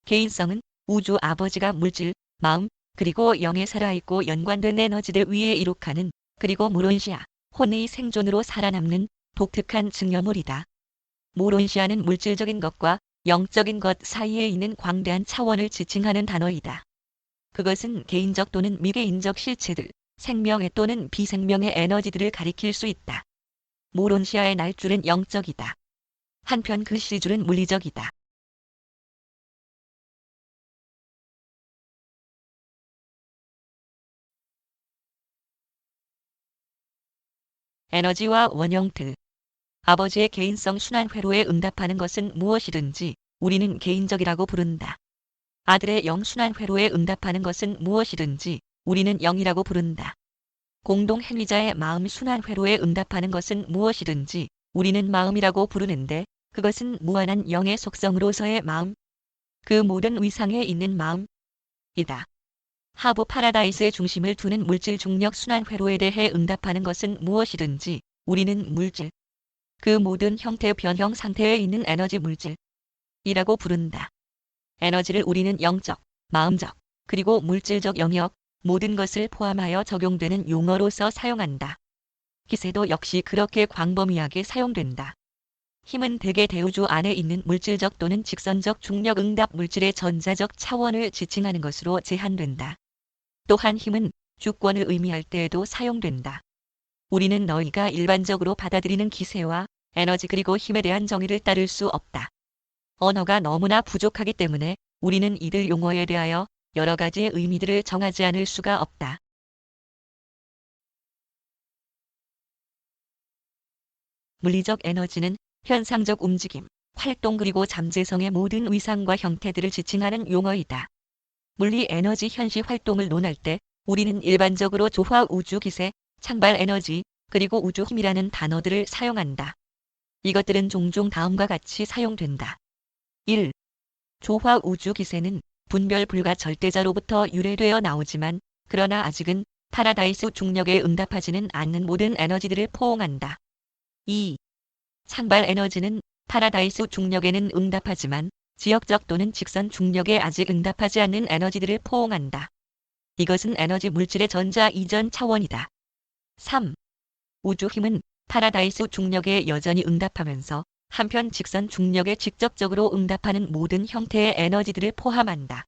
개인성은 우주 아버지가 물질, 마음, 그리고 영에 살아있고 연관된 에너지들 위에 이룩하는, 그리고 모론시아, 혼의 생존으로 살아남는 독특한 증여물이다. 모론시아는 물질적인 것과 영적인 것 사이에 있는 광대한 차원을 지칭하는 단어이다. 그것은 개인적 또는 미개인적 실체들, 생명의 또는 비생명의 에너지들을 가리킬 수 있다. 모론시아의 날줄은 영적이다. 한편 그 시줄은 물리적이다. 에너지와 원형틀. 아버지의 개인성 순환 회로에 응답하는 것은 무엇이든지 우리는 개인적이라고 부른다. 아들의 영 순환 회로에 응답하는 것은 무엇이든지 우리는 영이라고 부른다. 공동 행위자의 마음 순환 회로에 응답하는 것은 무엇이든지 우리는 마음이라고 부르는데, 그것은 무한한 영의 속성으로서의 마음, 그 모든 위상에 있는 마음이다. 하부 파라다이스의 중심을 두는 물질 중력 순환 회로에 대해 응답하는 것은 무엇이든지 우리는 물질, 그 모든 형태 변형 상태에 있는 에너지 물질이라고 부른다. 에너지를 우리는 영적, 마음적, 그리고 물질적 영역, 모든 것을 포함하여 적용되는 용어로서 사용한다. 기세도 역시 그렇게 광범위하게 사용된다. 힘은 대개 대우주 안에 있는 물질적 또는 직선적 중력 응답 물질의 전자적 차원을 지칭하는 것으로 제한된다. 또한 힘은 주권을 의미할 때에도 사용된다. 우리는 너희가 일반적으로 받아들이는 기세와 에너지 그리고 힘에 대한 정의를 따를 수 없다. 언어가 너무나 부족하기 때문에 우리는 이들 용어에 대하여 여러 가지의 의미들을 정하지 않을 수가 없다. 물리적 에너지는 현상적 움직임, 활동 그리고 잠재성의 모든 위상과 형태들을 지칭하는 용어이다. 물리 에너지 현시 활동을 논할 때 우리는 일반적으로 조화 우주 기세, 창발 에너지, 그리고 우주 힘이라는 단어들을 사용한다. 이것들은 종종 다음과 같이 사용된다. 1. 조화 우주 기세는 분별 불가 절대자로부터 유래되어 나오지만, 그러나 아직은 파라다이스 중력에 응답하지는 않는 모든 에너지들을 포옹한다. 2. 창발 에너지는 파라다이스 중력에는 응답하지만 지역적 또는 직선 중력에 아직 응답하지 않는 에너지들을 포옹한다. 이것은 에너지 물질의 전자 이전 차원이다. 3. 우주 힘은 파라다이스 중력에 여전히 응답하면서 한편 직선 중력에 직접적으로 응답하는 모든 형태의 에너지들을 포함한다.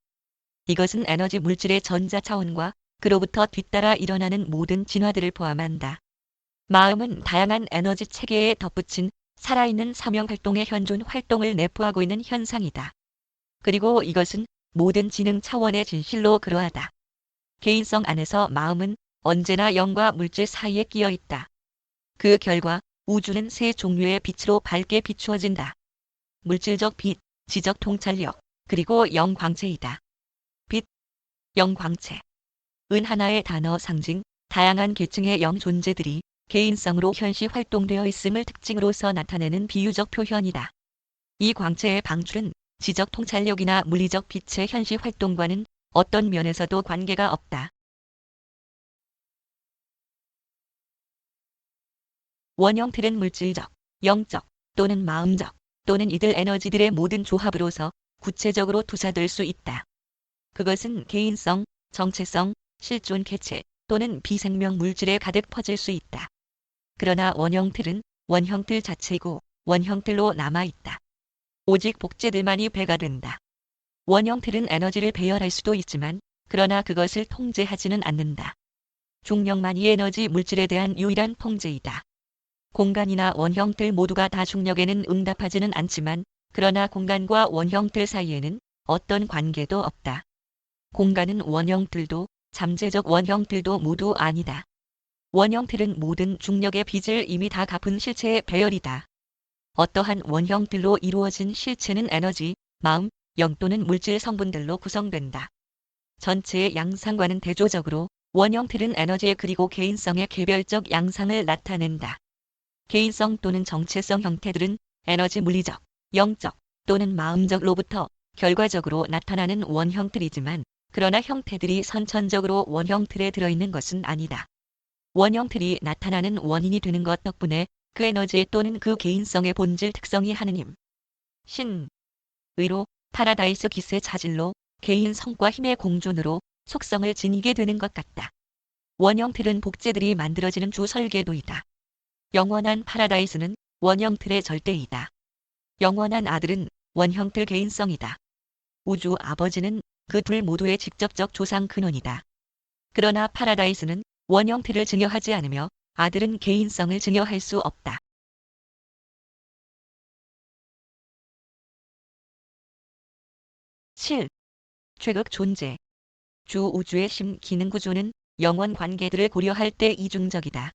이것은 에너지 물질의 전자 차원과 그로부터 뒤따라 일어나는 모든 진화들을 포함한다. 마음은 다양한 에너지 체계에 덧붙인 살아있는 사명 활동의 현존 활동을 내포하고 있는 현상이다. 그리고 이것은 모든 지능 차원의 진실로 그러하다. 개인성 안에서 마음은 언제나 영과 물질 사이에 끼어 있다. 그 결과 우주는 세 종류의 빛으로 밝게 비추어진다. 물질적 빛, 지적 통찰력, 그리고 영광체이다. 빛, 영광체. 은 하나의 단어 상징, 다양한 계층의 영 존재들이 개인성으로 현시 활동되어 있음을 특징으로서 나타내는 비유적 표현이다. 이 광체의 방출은 지적 통찰력이나 물리적 빛의 현시 활동과는 어떤 면에서도 관계가 없다. 원형틀은 물질적, 영적, 또는 마음적, 또는 이들 에너지들의 모든 조합으로서 구체적으로 투사될 수 있다. 그것은 개인성, 정체성, 실존 개체, 또는 비생명 물질에 가득 퍼질 수 있다. 그러나 원형틀은 원형틀 자체이고 원형틀로 남아있다. 오직 복제들만이 배가 된다. 원형틀은 에너지를 배열할 수도 있지만, 그러나 그것을 통제하지는 않는다. 중력만이 에너지 물질에 대한 유일한 통제이다. 공간이나 원형틀 모두가 다 중력에는 응답하지는 않지만, 그러나 공간과 원형틀 사이에는 어떤 관계도 없다. 공간은 원형틀도 잠재적 원형틀도 모두 아니다. 원형틀은 모든 중력의 빚을 이미 다 갚은 실체의 배열이다. 어떠한 원형틀로 이루어진 실체는 에너지, 마음, 영 또는 물질 성분들로 구성된다. 전체의 양상과는 대조적으로 원형틀은 에너지의 그리고 개인성의 개별적 양상을 나타낸다. 개인성 또는 정체성 형태들은 에너지 물리적, 영적 또는 마음적로부터 결과적으로 나타나는 원형틀이지만, 그러나 형태들이 선천적으로 원형틀에 들어있는 것은 아니다. 원형틀이 나타나는 원인이 되는 것 덕분에 그 에너지 또는 그 개인성의 본질 특성이 하느님, 신, 의로 파라다이스 기세 자질로 개인 성과 힘의 공존으로 속성을 지니게 되는 것 같다. 원형틀은 복제들이 만들어지는 주 설계도이다. 영원한 파라다이스는 원형틀의 절대이다. 영원한 아들은 원형틀 개인성이다. 우주 아버지는 그 둘 모두의 직접적 조상 근원이다. 그러나 파라다이스는 원형틀을 증여하지 않으며 아들은 개인성을 증여할 수 없다. 7. 최극 존재. 주 우주의 심 기능 구조는 영원 관계들을 고려할 때 이중적이다.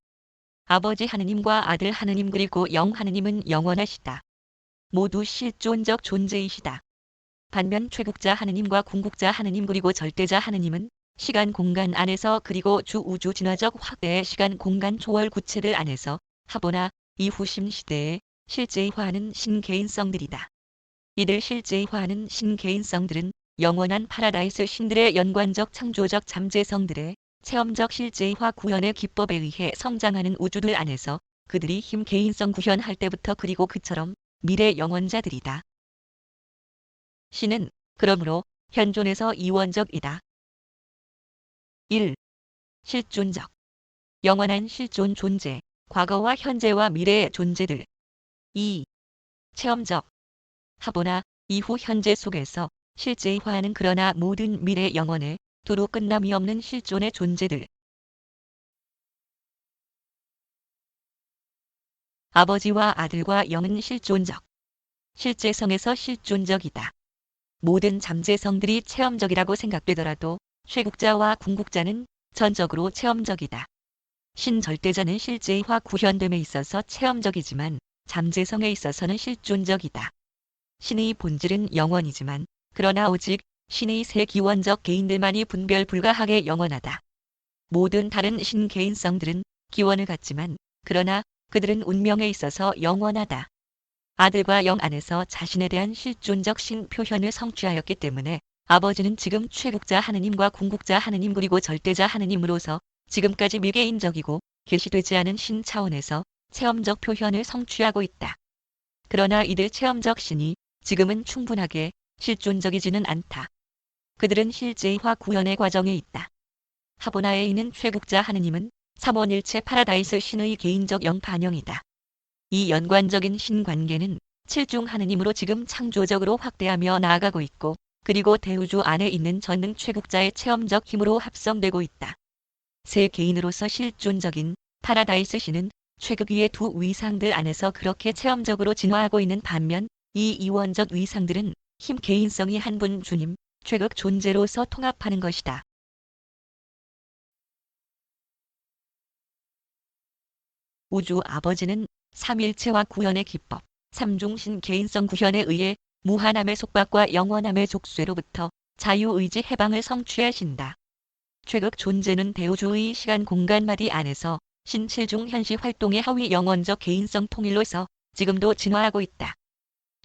아버지 하느님과 아들 하느님 그리고 영 하느님은 영원하시다. 모두 실존적 존재이시다. 반면 최국자 하느님과 궁극자 하느님 그리고 절대자 하느님은 시간 공간 안에서 그리고 주 우주 진화적 확대의 시간 공간 초월 구체들 안에서 하보나 이후 심시대에 실제화하는 신개인성들이다. 이들 실제화하는 신개인성들은 영원한 파라다이스 신들의 연관적 창조적 잠재성들의 체험적 실제화 구현의 기법에 의해 성장하는 우주들 안에서 그들이 힘 개인성 구현할 때부터 그리고 그처럼 미래 영원자들이다. 신은 그러므로 현존에서 이원적이다. 1. 실존적. 영원한 실존 존재, 과거와 현재와 미래의 존재들. 2. 체험적. 하보나 이후 현재 속에서 실제화하는 그러나 모든 미래 영원의 도로 끝남이 없는 실존의 존재들. 아버지와 아들과 영은 실존적. 실제성에서 실존적이다. 모든 잠재성들이 체험적이라고 생각되더라도 쇠국자와 궁극자는 전적으로 체험적이다. 신절대자는 실제화 구현됨에 있어서 체험적이지만 잠재성에 있어서는 실존적이다. 신의 본질은 영원이지만 그러나 오직 신의 세 기원적 개인들만이 분별 불가하게 영원하다. 모든 다른 신 개인성들은 기원을 갖지만 그러나 그들은 운명에 있어서 영원하다. 아들과 영 안에서 자신에 대한 실존적 신 표현을 성취하였기 때문에 아버지는 지금 최국자 하느님과 궁극자 하느님 그리고 절대자 하느님으로서 지금까지 미개인적이고 계시되지 않은 신 차원에서 체험적 표현을 성취하고 있다. 그러나 이들 체험적 신이 지금은 충분하게 실존적이지는 않다. 그들은 실제화 구현의 과정에 있다. 하보나에 있는 최국자 하느님은 삼원일체 파라다이스 신의 개인적 영반영이다. 이 연관적인 신관계는 칠중 하느님으로 지금 창조적으로 확대하며 나아가고 있고 그리고 대우주 안에 있는 전능 최국자의 체험적 힘으로 합성되고 있다. 세 개인으로서 실존적인 파라다이스 신은 최극 위의 두 위상들 안에서 그렇게 체험적으로 진화하고 있는 반면 이 이원적 위상들은 힘 개인성이 한 분 주님, 최극 존재로서 통합하는 것이다. 우주 아버지는 삼일체와 구현의 기법, 삼중신 개인성 구현에 의해 무한함의 속박과 영원함의 족쇄로부터 자유의지 해방을 성취하신다. 최극 존재는 대우주의 시간 공간마디 안에서 신칠중 현시 활동의 하위 영원적 개인성 통일로서 지금도 진화하고 있다.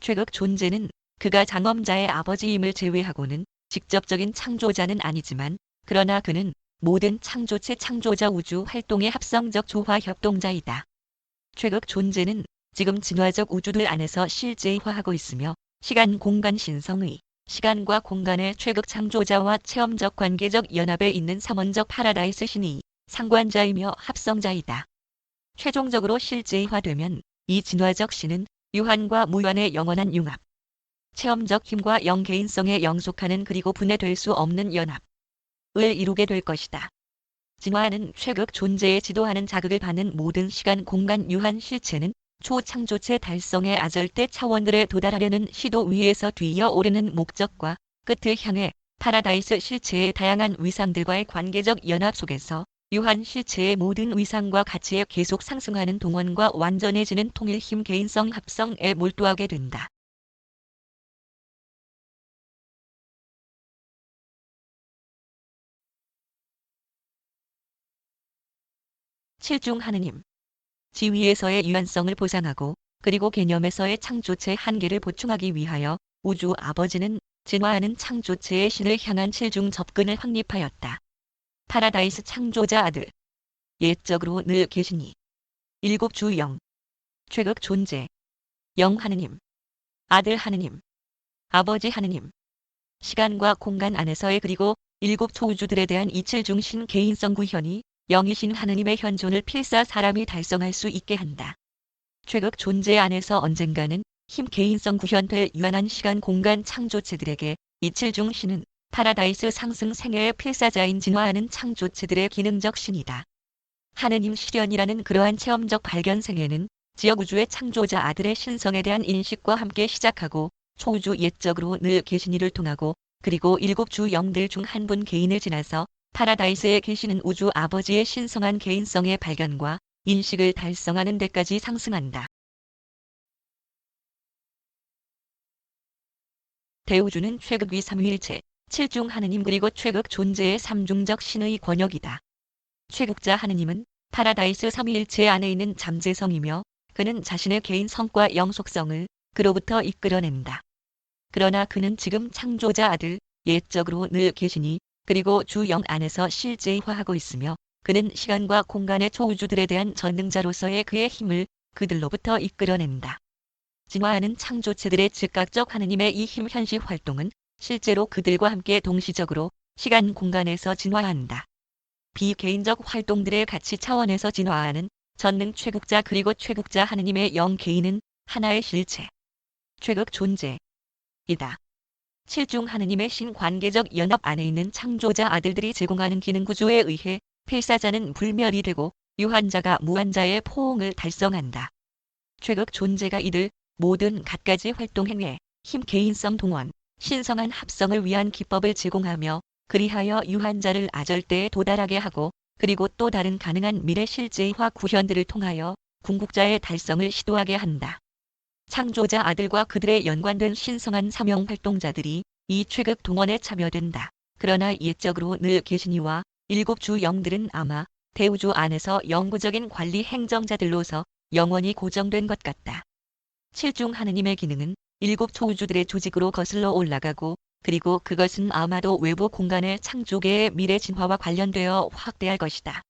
최극 존재는 그가 장엄자의 아버지임을 제외하고는 직접적인 창조자는 아니지만 그러나 그는 모든 창조체 창조자 우주 활동의 합성적 조화 협동자이다. 최극 존재는 지금 진화적 우주들 안에서 실제화하고 있으며 시간 공간 신성의 시간과 공간의 최극 창조자와 체험적 관계적 연합에 있는 삼원적 파라다이스 신이 상관자이며 합성자이다. 최종적으로 실제화되면 이 진화적 신은 유한과 무한의 영원한 융합, 체험적 힘과 영개인성에 영속하는 그리고 분해될 수 없는 연합을 이루게 될 것이다. 진화는 최극 존재에 지도하는 자극을 받는 모든 시간 공간 유한 실체는 초창조체 달성의 아절대 차원들에 도달하려는 시도 위에서 뒤이어 오르는 목적과 끝을 향해 파라다이스 실체의 다양한 위상들과의 관계적 연합 속에서 유한 실체의 모든 위상과 가치에 계속 상승하는 동원과 완전해지는 통일 힘 개인성 합성에 몰두하게 된다. 칠중 하느님. 지위에서의 유한성을 보상하고 그리고 개념에서의 창조체 한계를 보충하기 위하여 우주 아버지는 진화하는 창조체의 신을 향한 칠중 접근을 확립하였다. 파라다이스 창조자 아들. 옛적으로 늘 계시니. 일곱 주영. 최극 존재, 영 하느님, 아들 하느님, 아버지 하느님, 시간과 공간 안에서의 그리고 일곱 초우주들에 대한 이칠중신 개인성 구현이 영이신 하느님의 현존을 필사 사람이 달성할 수 있게 한다. 최극 존재 안에서 언젠가는 힘 개인성 구현될 유한한 시간 공간 창조체들에게 이칠중신은 파라다이스 상승 생애의 필사자인 진화하는 창조체들의 기능적 신이다. 하느님 실현이라는 그러한 체험적 발견 생애는 지역우주의 창조자 아들의 신성에 대한 인식과 함께 시작하고 초우주 옛적으로 늘 계신 이를 통하고 그리고 일곱 주 영들 중 한 분 개인을 지나서 파라다이스에 계시는 우주 아버지의 신성한 개인성의 발견과 인식을 달성하는 데까지 상승한다. 대우주는 최극위 삼위일체, 칠중 하느님 그리고 최극 존재의 삼중적 신의 권역이다. 최극자 하느님은 파라다이스 삼위일체 안에 있는 잠재성이며 그는 자신의 개인 성과 영속성을 그로부터 이끌어낸다. 그러나 그는 지금 창조자 아들, 옛적으로 늘 계시니 그리고 주영 안에서 실제화하고 있으며 그는 시간과 공간의 초우주들에 대한 전능자로서의 그의 힘을 그들로부터 이끌어낸다. 진화하는 창조체들의 즉각적 하느님의 이 힘 현시 활동은 실제로 그들과 함께 동시적으로 시간 공간에서 진화한다. 비개인적 활동들의 가치 차원에서 진화하는 전능 최극자 그리고 최극자 하느님의 영 개인은 하나의 실체, 최극 존재이다. 칠중 하느님의 신관계적 연합 안에 있는 창조자 아들들이 제공하는 기능 구조에 의해 필사자는 불멸이 되고 유한자가 무한자의 포옹을 달성한다. 최극 존재가 이들 모든 갖가지 활동 행위, 힘 개인성 동원, 신성한 합성을 위한 기법을 제공하며 그리하여 유한자를 아절대에 도달하게 하고 그리고 또 다른 가능한 미래 실제화 구현들을 통하여 궁극자의 달성을 시도하게 한다. 창조자 아들과 그들의 연관된 신성한 사명 활동자들이 이 최극 동원에 참여된다. 그러나 옛적으로 늘 계신 이와 일곱 주 영들은 아마 대우주 안에서 영구적인 관리 행정자들로서 영원히 고정된 것 같다. 칠중 하느님의 기능은 일곱 초우주들의 조직으로 거슬러 올라가고 그리고 그것은 아마도 외부 공간의 창조계의 미래 진화와 관련되어 확대할 것이다.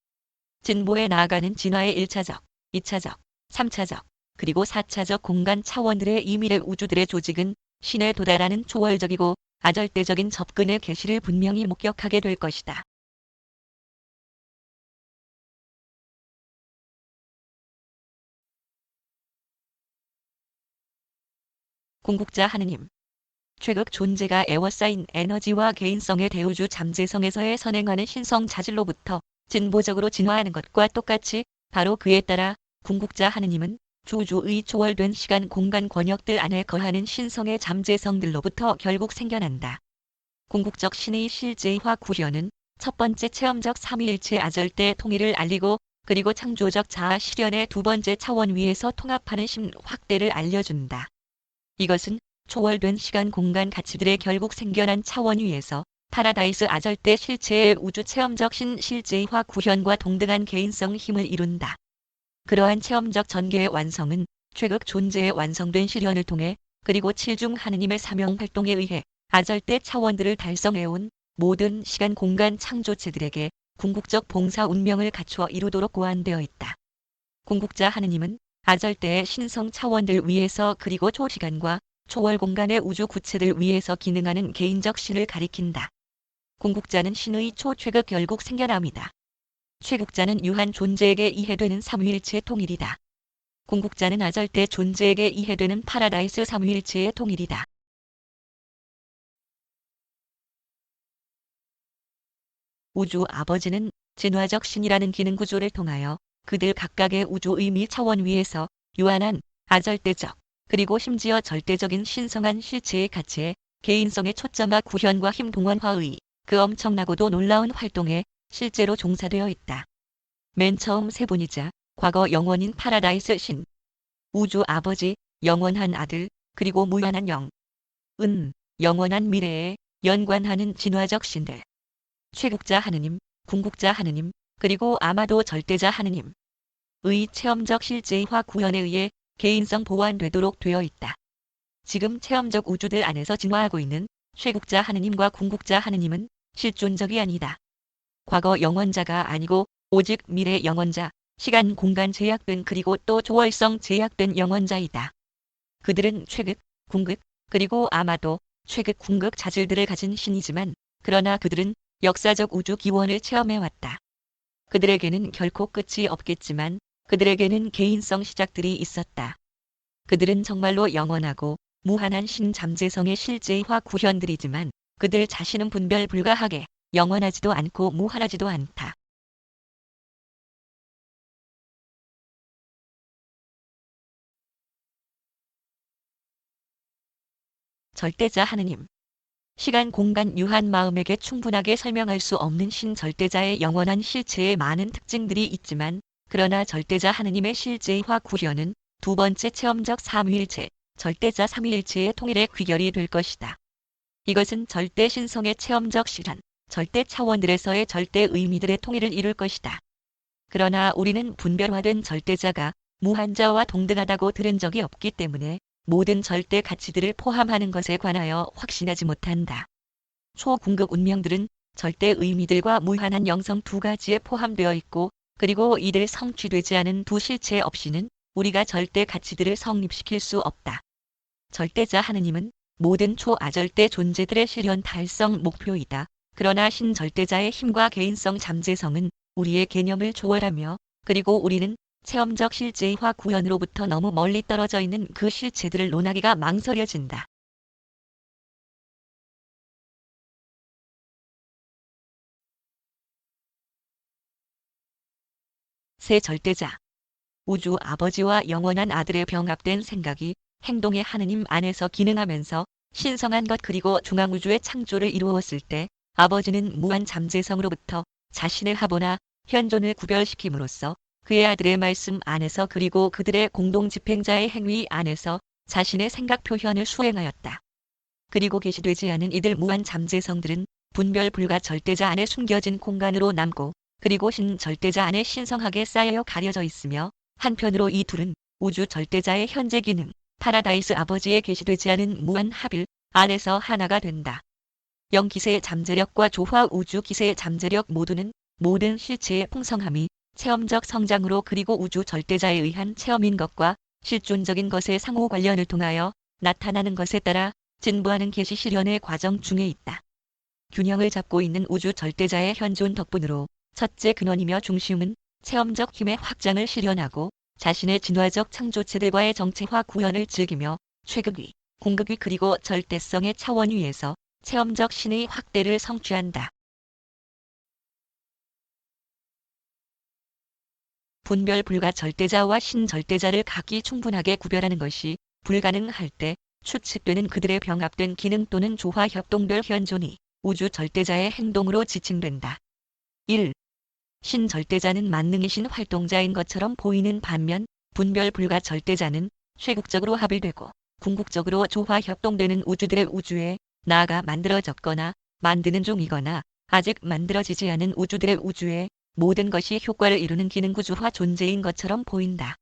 진보에 나아가는 진화의 1차적, 2차적, 3차적, 그리고 4차적 공간 차원들의 이 미래 우주들의 조직은 신에 도달하는 초월적이고 아절대적인 접근의 계시를 분명히 목격하게 될 것이다. 궁극자 하느님, 최극 존재가 에워싸인 에너지와 개인성의 대우주 잠재성에서의 선행하는 신성 자질로부터 진보적으로 진화하는 것과 똑같이 바로 그에 따라 궁극자 하느님은 주주의 초월된 시간 공간 권역들 안에 거하는 신성의 잠재성들로부터 결국 생겨난다. 궁극적 신의 실제화 구현은 첫 번째 체험적 삼위일체 아절대 통일을 알리고 그리고 창조적 자아 실현의 두 번째 차원 위에서 통합하는 심 확대를 알려준다. 이것은 초월된 시간 공간 가치들의 결국 생겨난 차원 위에서 파라다이스 아절대 실체의 우주 체험적 신 실제화 구현과 동등한 개인성 힘을 이룬다. 그러한 체험적 전개의 완성은 최극 존재의 완성된 실현을 통해 그리고 칠중 하느님의 사명 활동에 의해 아절대 차원들을 달성해온 모든 시간 공간 창조체들에게 궁극적 봉사 운명을 갖추어 이루도록 고안되어 있다. 궁극자 하느님은 아절대의 신성 차원들 위에서 그리고 초시간과 초월 공간의 우주 구체들 위에서 기능하는 개인적 신을 가리킨다. 궁극자는 신의 초최극 결국 생겨남이다. 최극자는 유한 존재에게 이해되는 삼위일체 통일이다. 궁극자는 아절대 존재에게 이해되는 파라다이스 삼위일체의 통일이다. 우주 아버지는 진화적 신이라는 기능 구조를 통하여 그들 각각의 우주 의미 차원 위에서 유한한 아절대적 그리고 심지어 절대적인 신성한 실체의 가치에 개인성의 초점화 구현과 힘 동원화의 그 엄청나고도 놀라운 활동에 실제로 종사되어 있다. 맨 처음 세 분이자 과거 영원인 파라다이스 신, 우주 아버지, 영원한 아들, 그리고 무한한 영, 영원한 미래에 연관하는 진화적 신들. 최극자 하느님, 궁극자 하느님, 그리고 아마도 절대자 하느님의 체험적 실제화 구현에 의해 개인성 보완되도록 되어 있다. 지금 체험적 우주들 안에서 진화하고 있는 최극자 하느님과 궁극자 하느님은 실존적이 아니다. 과거 영원자가 아니고 오직 미래 영원자, 시간 공간 제약된 그리고 또 초월성 제약된 영혼자이다. 그들은 최극, 궁극, 그리고 아마도 최극 궁극 자질들을 가진 신이지만 그러나 그들은 역사적 우주 기원을 체험해왔다. 그들에게는 결코 끝이 없겠지만 그들에게는 개인성 시작들이 있었다. 그들은 정말로 영원하고 무한한 신잠재성의 실제화 구현들이지만 그들 자신은 분별 불가하게 영원하지도 않고 무한하지도 않다. 절대자 하느님. 시간 공간 유한 마음에게 충분하게 설명할 수 없는 신절대자의 영원한 실체에 많은 특징들이 있지만 그러나 절대자 하느님의 실제화 구현은 두 번째 체험적 삼위일체, 절대자 삼위일체의 통일의 귀결이 될 것이다. 이것은 절대 신성의 체험적 실현, 절대 차원들에서의 절대 의미들의 통일을 이룰 것이다. 그러나 우리는 분별화된 절대자가 무한자와 동등하다고 들은 적이 없기 때문에 모든 절대 가치들을 포함하는 것에 관하여 확신하지 못한다. 초궁극 운명들은 절대 의미들과 무한한 영성 두 가지에 포함되어 있고 그리고 이들 성취되지 않은 두 실체 없이는 우리가 절대 가치들을 성립시킬 수 없다. 절대자 하느님은 모든 초아절대 존재들의 실현 달성 목표이다. 그러나 신절대자의 힘과 개인성 잠재성은 우리의 개념을 초월하며 그리고 우리는 체험적 실제화 구현으로부터 너무 멀리 떨어져 있는 그 실체들을 논하기가 망설여진다. 새 절대자. 우주 아버지와 영원한 아들의 병합된 생각이 행동의 하느님 안에서 기능하면서 신성한 것 그리고 중앙우주의 창조를 이루었을 때 아버지는 무한 잠재성으로부터 자신의 하보나 현존을 구별시킴으로써 그의 아들의 말씀 안에서 그리고 그들의 공동 집행자의 행위 안에서 자신의 생각 표현을 수행하였다. 그리고 계시되지 않은 이들 무한 잠재성들은 분별 불가 절대자 안에 숨겨진 공간으로 남고 그리고 신 절대자 안에 신성하게 쌓여 가려져 있으며 한편으로 이 둘은 우주 절대자의 현재 기능, 파라다이스 아버지에 계시되지 않은 무한 합일 안에서 하나가 된다. 영기세의 잠재력과 조화 우주 기세의 잠재력 모두는 모든 실체의 풍성함이 체험적 성장으로 그리고 우주 절대자에 의한 체험인 것과 실존적인 것의 상호 관련을 통하여 나타나는 것에 따라 진부하는 계시 실현의 과정 중에 있다. 균형을 잡고 있는 우주 절대자의 현존 덕분으로 첫째 근원이며 중심은 체험적 힘의 확장을 실현하고 자신의 진화적 창조체들과의 정체화 구현을 즐기며 최극위, 공극위 그리고 절대성의 차원 위에서 체험적 신의 확대를 성취한다. 분별 불가 절대자와 신절대자를 각기 충분하게 구별하는 것이 불가능할 때 추측되는 그들의 병합된 기능 또는 조화 협동별 현존이 우주 절대자의 행동으로 지칭된다. 1. 신절대자는 만능이신 활동자인 것처럼 보이는 반면 분별 불가 절대자는 쇄국적으로 합일되고 궁극적으로 조화 협동되는 우주들의 우주에 나아가 만들어졌거나 만드는 중이거나 아직 만들어지지 않은 우주들의 우주에 모든 것이 효과를 이루는 기능구조화 존재인 것처럼 보인다.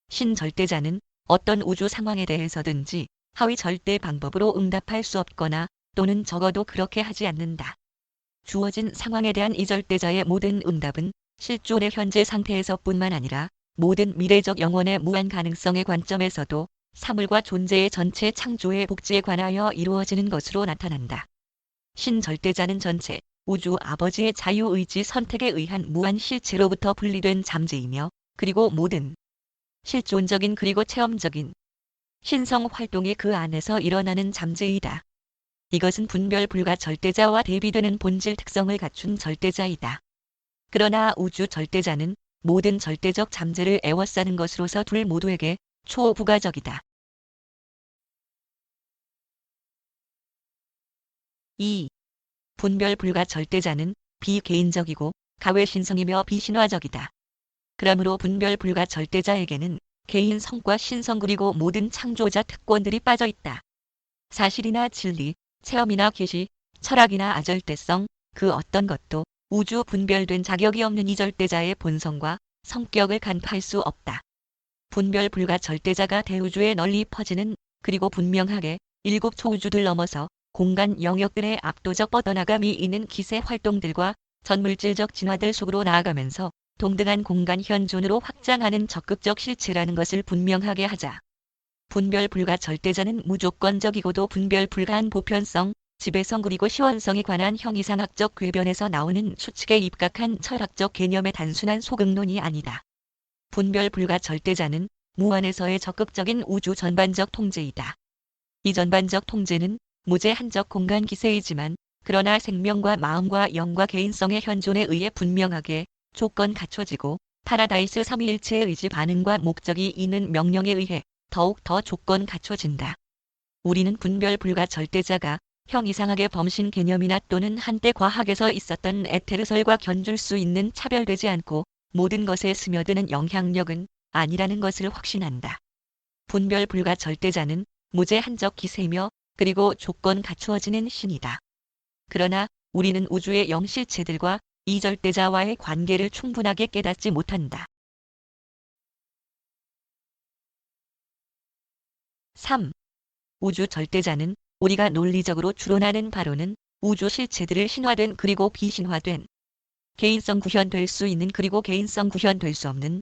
신절대자는 어떤 우주 상황에 대해서든지 하위 절대 방법으로 응답할 수 없거나 또는 적어도 그렇게 하지 않는다. 주어진 상황에 대한 이절대자의 모든 응답은 실존의 현재 상태에서뿐만 아니라 모든 미래적 영원의 무한 가능성의 관점에서도 사물과 존재의 전체 창조의 복지에 관하여 이루어지는 것으로 나타난다. 신절대자는 전체 우주 아버지의 자유의지 선택에 의한 무한 실체로부터 분리된 잠재이며 그리고 모든 실존적인 그리고 체험적인 신성 활동이 그 안에서 일어나는 잠재이다. 이것은 분별 불가 절대자와 대비되는 본질 특성을 갖춘 절대자이다. 그러나 우주 절대자는 모든 절대적 잠재를 에워싸는 것으로서 둘 모두에게 초부가적이다. 2. 분별 불가 절대자는 비개인적이고 가외신성이며 비신화적이다. 그러므로 분별 불가 절대자에게는 개인 성과 신성 그리고 모든 창조자 특권들이 빠져 있다. 사실이나 진리, 체험이나 계시, 철학이나 아절대성, 그 어떤 것도 우주 분별된 자격이 없는 이절대자의 본성과 성격을 간파할 수 없다. 분별 불가 절대자가 대우주에 널리 퍼지는 그리고 분명하게 일곱 초우주들 넘어서 공간 영역들의 압도적 뻗어나감이 있는 기세 활동들과 전물질적 진화들 속으로 나아가면서 동등한 공간 현존으로 확장하는 적극적 실체라는 것을 분명하게 하자. 분별 불가 절대자는 무조건적이고도 분별 불가한 보편성, 지배성 그리고 시원성에 관한 형이상학적 궤변에서 나오는 추측에 입각한 철학적 개념의 단순한 소극론이 아니다. 분별 불가 절대자는 무한에서의 적극적인 우주 전반적 통제이다. 이 전반적 통제는 무제한적 공간 기세이지만 그러나 생명과 마음과 영과 개인성의 현존에 의해 분명하게 조건 갖춰지고 파라다이스 삼위일체의 의지 반응과 목적이 있는 명령에 의해 더욱 더 조건 갖춰진다. 우리는 분별 불가 절대자가 형이상학의 범신 개념이나 또는 한때 과학에서 있었던 에테르설과 견줄 수 있는 차별되지 않고 모든 것에 스며드는 영향력은 아니라는 것을 확신한다. 분별 불가 절대자는 무제한적 기세이며 그리고 조건 갖추어지는 신이다. 그러나 우리는 우주의 영실체들과 이 절대자와의 관계를 충분하게 깨닫지 못한다. 3. 우주 절대자는 우리가 논리적으로 추론하는 바로는 우주 실체들을 신화된 그리고 비신화된 개인성 구현될 수 있는 그리고 개인성 구현될 수 없는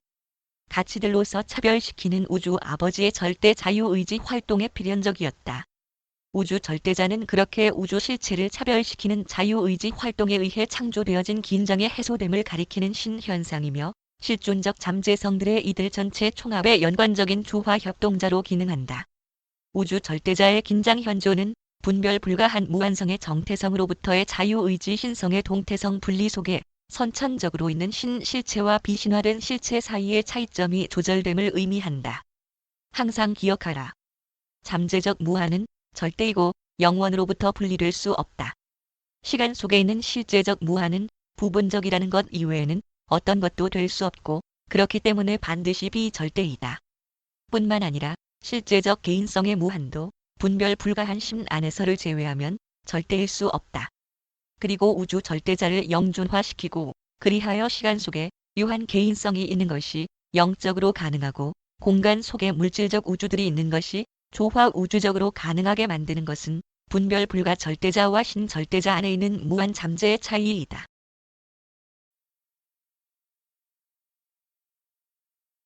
가치들로서 차별시키는 우주 아버지의 절대 자유의지 활동의 필연적이었다. 우주 절대자는 그렇게 우주 실체를 차별시키는 자유의지 활동에 의해 창조되어진 긴장의 해소됨을 가리키는 신현상이며 실존적 잠재성들의 이들 전체 총합의 연관적인 조화 협동자로 기능한다. 우주 절대자의 긴장 현존은 분별 불가한 무한성의 정태성으로부터의 자유의지 신성의 동태성 분리 속에 선천적으로 있는 신실체와 비신화된 실체 사이의 차이점이 조절됨을 의미한다. 항상 기억하라. 잠재적 무한은 절대이고 영원으로부터 분리될 수 없다. 시간 속에 있는 실제적 무한은 부분적이라는 것 이외에는 어떤 것도 될 수 없고 그렇기 때문에 반드시 비절대이다. 뿐만 아니라 실제적 개인성의 무한도 분별 불가한 심 안에서를 제외하면 절대일 수 없다. 그리고 우주 절대자를 영존화시키고 그리하여 시간 속에 유한 개인성이 있는 것이 영적으로 가능하고 공간 속에 물질적 우주들이 있는 것이 조화 우주적으로 가능하게 만드는 것은 분별 불가 절대자와 신절대자 안에 있는 무한 잠재의 차이이다.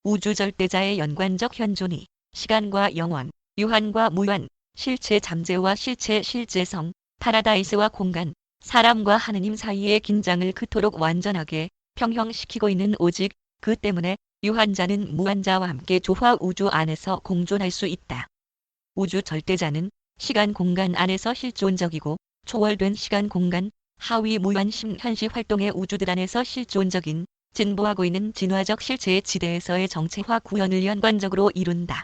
우주 절대자의 연관적 현존이 시간과 영원, 유한과 무한, 실체 잠재와 실체 실제성, 파라다이스와 공간, 사람과 하느님 사이의 긴장을 그토록 완전하게 평형시키고 있는 오직 그 때문에 유한자는 무한자와 함께 조화 우주 안에서 공존할 수 있다. 우주 절대자는 시간 공간 안에서 실존적이고 초월된 시간 공간, 하위 무한심 현시 활동의 우주들 안에서 실존적인 진보하고 있는 진화적 실체의 지대에서의 정체화 구현을 연관적으로 이룬다.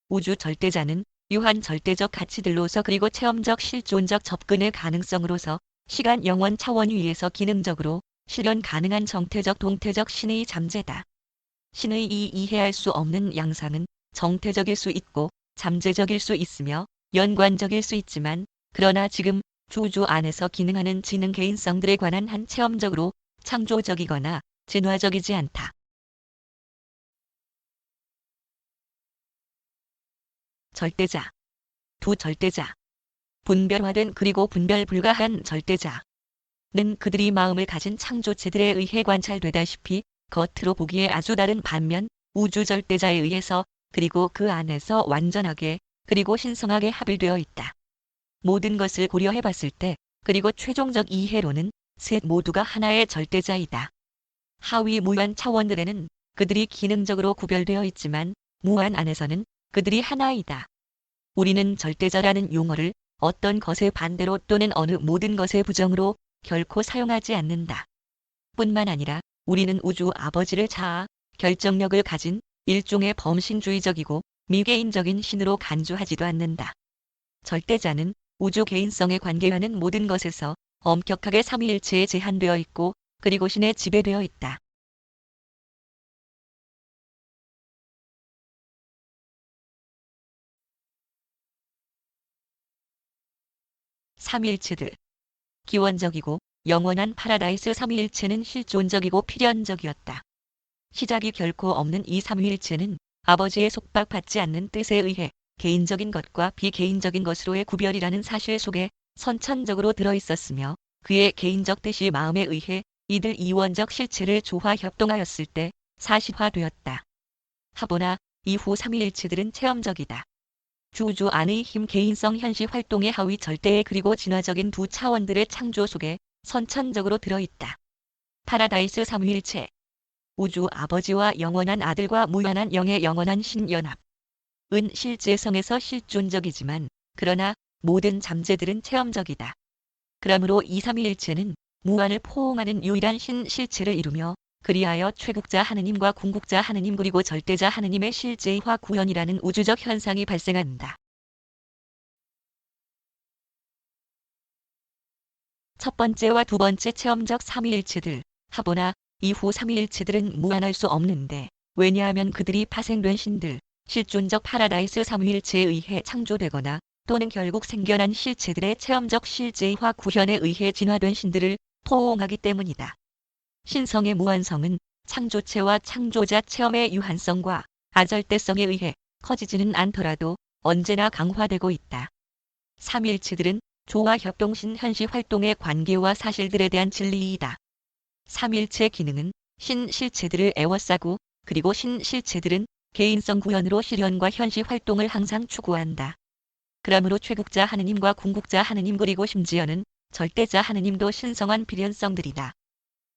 우주 절대자는 유한 절대적 가치들로서 그리고 체험적 실존적 접근의 가능성으로서 시간 영원 차원 위에서 기능적으로 실현 가능한 정태적 동태적 신의 잠재다. 신의 이 이해할 수 없는 양상은 정태적일 수 있고 잠재적일 수 있으며 연관적일 수 있지만 그러나 지금 주주 안에서 기능하는 지능 개인성들에 관한 한 체험적으로 창조적이거나 진화적이지 않다. 절대자. 두 절대자. 분별화된 그리고 분별 불가한 절대자는 그들이 마음을 가진 창조체들에 의해 관찰되다시피 겉으로 보기에 아주 다른 반면 우주 절대자에 의해서 그리고 그 안에서 완전하게 그리고 신성하게 합일되어 있다. 모든 것을 고려해 봤을 때 그리고 최종적 이해로는 셋 모두가 하나의 절대자이다. 하위 무한 차원들에는 그들이 기능적으로 구별되어 있지만 무한 안에서는 그들이 하나이다. 우리는 절대자라는 용어를 어떤 것의 반대로 또는 어느 모든 것의 부정으로 결코 사용하지 않는다. 뿐만 아니라 우리는 우주 아버지를 자아, 결정력을 가진 일종의 범신주의적이고 미개인적인 신으로 간주하지도 않는다. 절대자는 우주 개인성에 관계하는 모든 것에서 엄격하게 삼위일체에 제한되어 있고 그리고 신에 지배되어 있다. 삼위일체들. 기원적이고 영원한 파라다이스 삼위일체는 실존적이고 필연적이었다. 시작이 결코 없는 이 삼위일체는 아버지의 속박받지 않는 뜻에 의해 개인적인 것과 비개인적인 것으로의 구별이라는 사실 속에 선천적으로 들어있었으며 그의 개인적 뜻이 마음에 의해 이들 이원적 실체를 조화 협동하였을 때 사실화되었다. 하보나 이후 삼위일체들은 체험적이다. 주우주 안의 힘 개인성 현시 활동의 하위 절대의 그리고 진화적인 두 차원들의 창조 속에 선천적으로 들어있다. 파라다이스 삼위일체. 우주 아버지와 영원한 아들과 무한한 영의 영원한 신연합. 은 실제성에서 실존적이지만 그러나 모든 잠재들은 체험적이다. 그러므로 이 삼위일체는 무한을 포옹하는 유일한 신실체를 이루며 그리하여 최국자 하느님과 궁극자 하느님 그리고 절대자 하느님의 실제화 구현이라는 우주적 현상이 발생한다. 첫 번째와 두 번째 체험적 삼위일체들, 하보나 이후 삼위일체들은 무한할 수 없는데 왜냐하면 그들이 파생된 신들, 실존적 파라다이스 삼위일체에 의해 창조되거나 또는 결국 생겨난 실체들의 체험적 실제화 구현에 의해 진화된 신들을 포옹하기 때문이다. 신성의 무한성은 창조체와 창조자 체험의 유한성과 아절대성에 의해 커지지는 않더라도 언제나 강화되고 있다. 삼일체들은 조화 협동신 현시 활동의 관계와 사실들에 대한 진리이다. 삼일체 기능은 신실체들을 애워싸고 그리고 신실체들은 개인성 구현으로 실현과 현시 활동을 항상 추구한다. 그러므로 최국자 하느님과 궁극자 하느님 그리고 심지어는 절대자 하느님도 신성한 필연성들이다.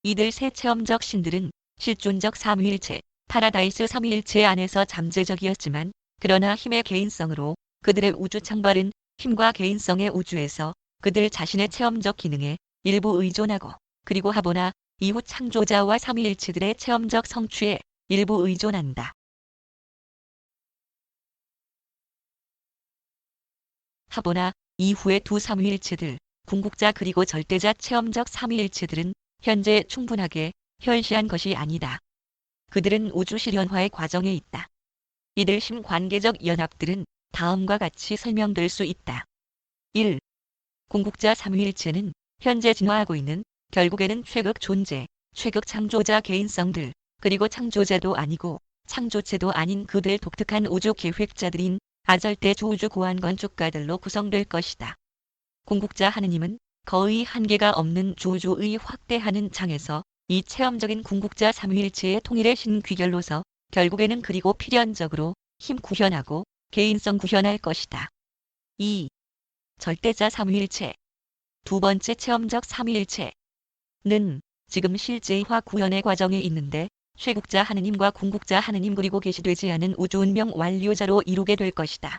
이들 세 체험적 신들은 실존적 삼위일체, 파라다이스 삼위일체 안에서 잠재적이었지만 그러나 힘의 개인성으로 그들의 우주 창발은 힘과 개인성의 우주에서 그들 자신의 체험적 기능에 일부 의존하고 그리고 하보나 이후 창조자와 삼위일체들의 체험적 성취에 일부 의존한다. 하보나 이후의 두 삼위일체들, 궁극자 그리고 절대자 체험적 삼위일체들은 현재 충분하게 현시한 것이 아니다. 그들은 우주 실현화의 과정에 있다. 이들 심관계적 연합들은 다음과 같이 설명될 수 있다. 1. 궁극자 삼위일체는 현재 진화하고 있는 결국에는 최극 존재, 최극 창조자 개인성들, 그리고 창조자도 아니고 창조체도 아닌 그들 독특한 우주 계획자들인 아절대 조우주 고안 건축가들로 구성될 것이다. 궁극자 하느님은 거의 한계가 없는 조우주의 확대하는 장에서 이 체험적인 궁극자 삼위일체의 통일의 신귀결로서 결국에는 그리고 필연적으로 힘 구현하고 개인성 구현할 것이다. 2. 절대자 삼위일체. 두 번째 체험적 삼위일체는 지금 실제화 구현의 과정에 있는데 최국자 하느님과 궁극자 하느님 그리고 계시되지 않은 우주운명 완료자로 이루게 될 것이다.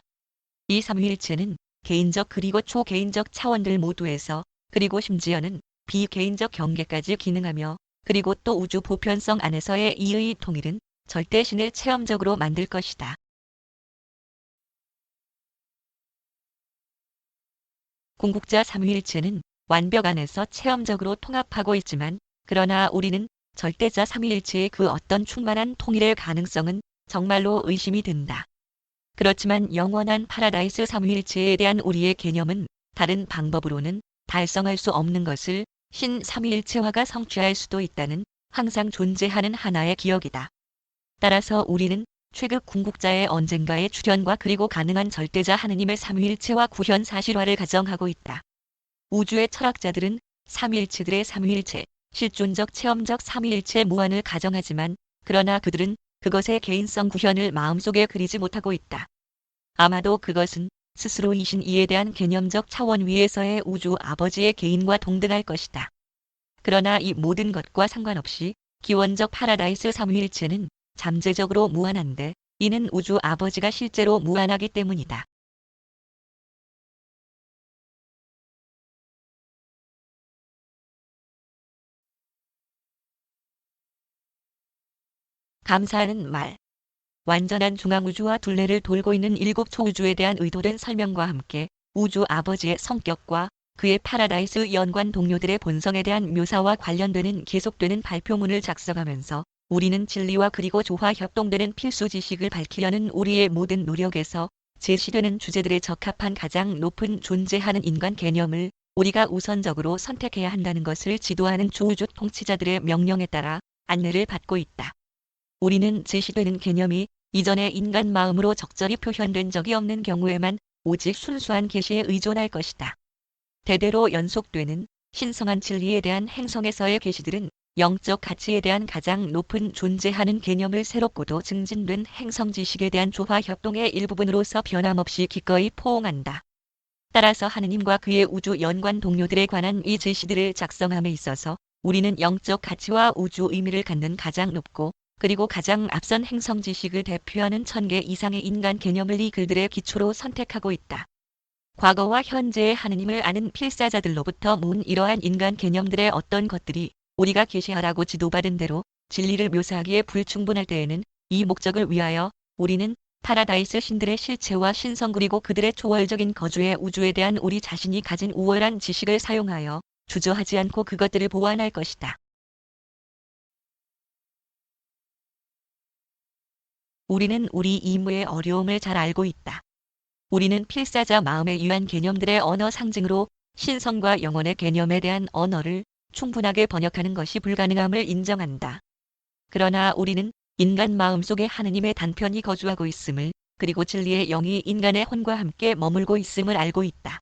이 삼위일체는 개인적 그리고 초개인적 차원들 모두에서 그리고 심지어는 비개인적 경계까지 기능하며 그리고 또 우주 보편성 안에서의 이의 통일은 절대신을 체험적으로 만들 것이다. 궁극자 삼위일체는 완벽 안에서 체험적으로 통합하고 있지만 그러나 우리는 절대자 삼위일체의 그 어떤 충만한 통일의 가능성은 정말로 의심이 든다. 그렇지만 영원한 파라다이스 삼위일체에 대한 우리의 개념은 다른 방법으로는 달성할 수 없는 것을 신 삼위일체화가 성취할 수도 있다는 항상 존재하는 하나의 기억이다. 따라서 우리는 최극 궁극자의 언젠가의 출현과 그리고 가능한 절대자 하느님의 삼위일체화 구현 사실화를 가정하고 있다. 우주의 철학자들은 삼위일체들의 삼위일체, 실존적 체험적 삼위일체 무한을 가정하지만 그러나 그들은 그것의 개인성 구현을 마음속에 그리지 못하고 있다. 아마도 그것은 스스로이신 이에 대한 개념적 차원 위에서의 우주 아버지의 개인과 동등할 것이다. 그러나 이 모든 것과 상관없이 기원적 파라다이스 삼위일체는 잠재적으로 무한한데 이는 우주 아버지가 실제로 무한하기 때문이다. 감사하는 말. 완전한 중앙우주와 둘레를 돌고 있는 일곱 초우주에 대한 의도된 설명과 함께 우주 아버지의 성격과 그의 파라다이스 연관 동료들의 본성에 대한 묘사와 관련되는 계속되는 발표문을 작성하면서 우리는 진리와 그리고 조화 협동되는 필수 지식을 밝히려는 우리의 모든 노력에서 제시되는 주제들에 적합한 가장 높은 존재하는 인간 개념을 우리가 우선적으로 선택해야 한다는 것을 지도하는 초우주 통치자들의 명령에 따라 안내를 받고 있다. 우리는 제시되는 개념이 이전의 인간 마음으로 적절히 표현된 적이 없는 경우에만 오직 순수한 계시에 의존할 것이다. 대대로 연속되는 신성한 진리에 대한 행성에서의 계시들은 영적 가치에 대한 가장 높은 존재하는 개념을 새롭고도 증진된 행성지식에 대한 조화 협동의 일부분으로서 변함없이 기꺼이 포옹한다. 따라서 하느님과 그의 우주 연관 동료들에 관한 이 제시들을 작성함에 있어서 우리는 영적 가치와 우주 의미를 갖는 가장 높고 그리고 가장 앞선 행성 지식을 대표하는 1000개 이상의 인간 개념을 이 글들의 기초로 선택하고 있다. 과거와 현재의 하느님을 아는 필사자들로부터 모은 이러한 인간 개념들의 어떤 것들이 우리가 계시하라고 지도받은 대로 진리를 묘사하기에 불충분할 때에는 이 목적을 위하여 우리는 파라다이스 신들의 실체와 신성 그리고 그들의 초월적인 거주의 우주에 대한 우리 자신이 가진 우월한 지식을 사용하여 주저하지 않고 그것들을 보완할 것이다. 우리는 우리 임무의 어려움을 잘 알고 있다. 우리는 필사자 마음의 유한 개념들의 언어 상징으로 신성과 영혼의 개념에 대한 언어를 충분하게 번역하는 것이 불가능함을 인정한다. 그러나 우리는 인간 마음속에 하느님의 단편이 거주하고 있음을 그리고 진리의 영이 인간의 혼과 함께 머물고 있음을 알고 있다.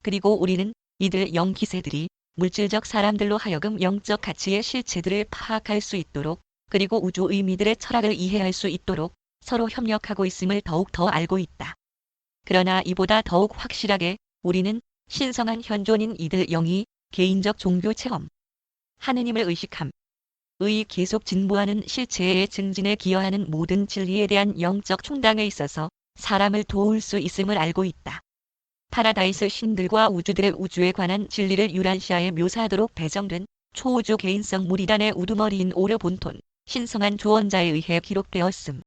그리고 우리는 이들 영기세들이 물질적 사람들로 하여금 영적 가치의 실체들을 파악할 수 있도록 그리고 우주 의미들의 철학을 이해할 수 있도록 서로 협력하고 있음을 더욱 더 알고 있다. 그러나 이보다 더욱 확실하게 우리는 신성한 현존인 이들 영이 개인적 종교 체험, 하느님을 의식함, 의 계속 진보하는 실체의 증진에 기여하는 모든 진리에 대한 영적 충당에 있어서 사람을 도울 수 있음을 알고 있다. 파라다이스 신들과 우주들의 우주에 관한 진리를 유란시아에 묘사하도록 배정된 초우주 개인성 무리단의 우두머리인 오르 본톤, 신성한 조언자에 의해 기록되었음.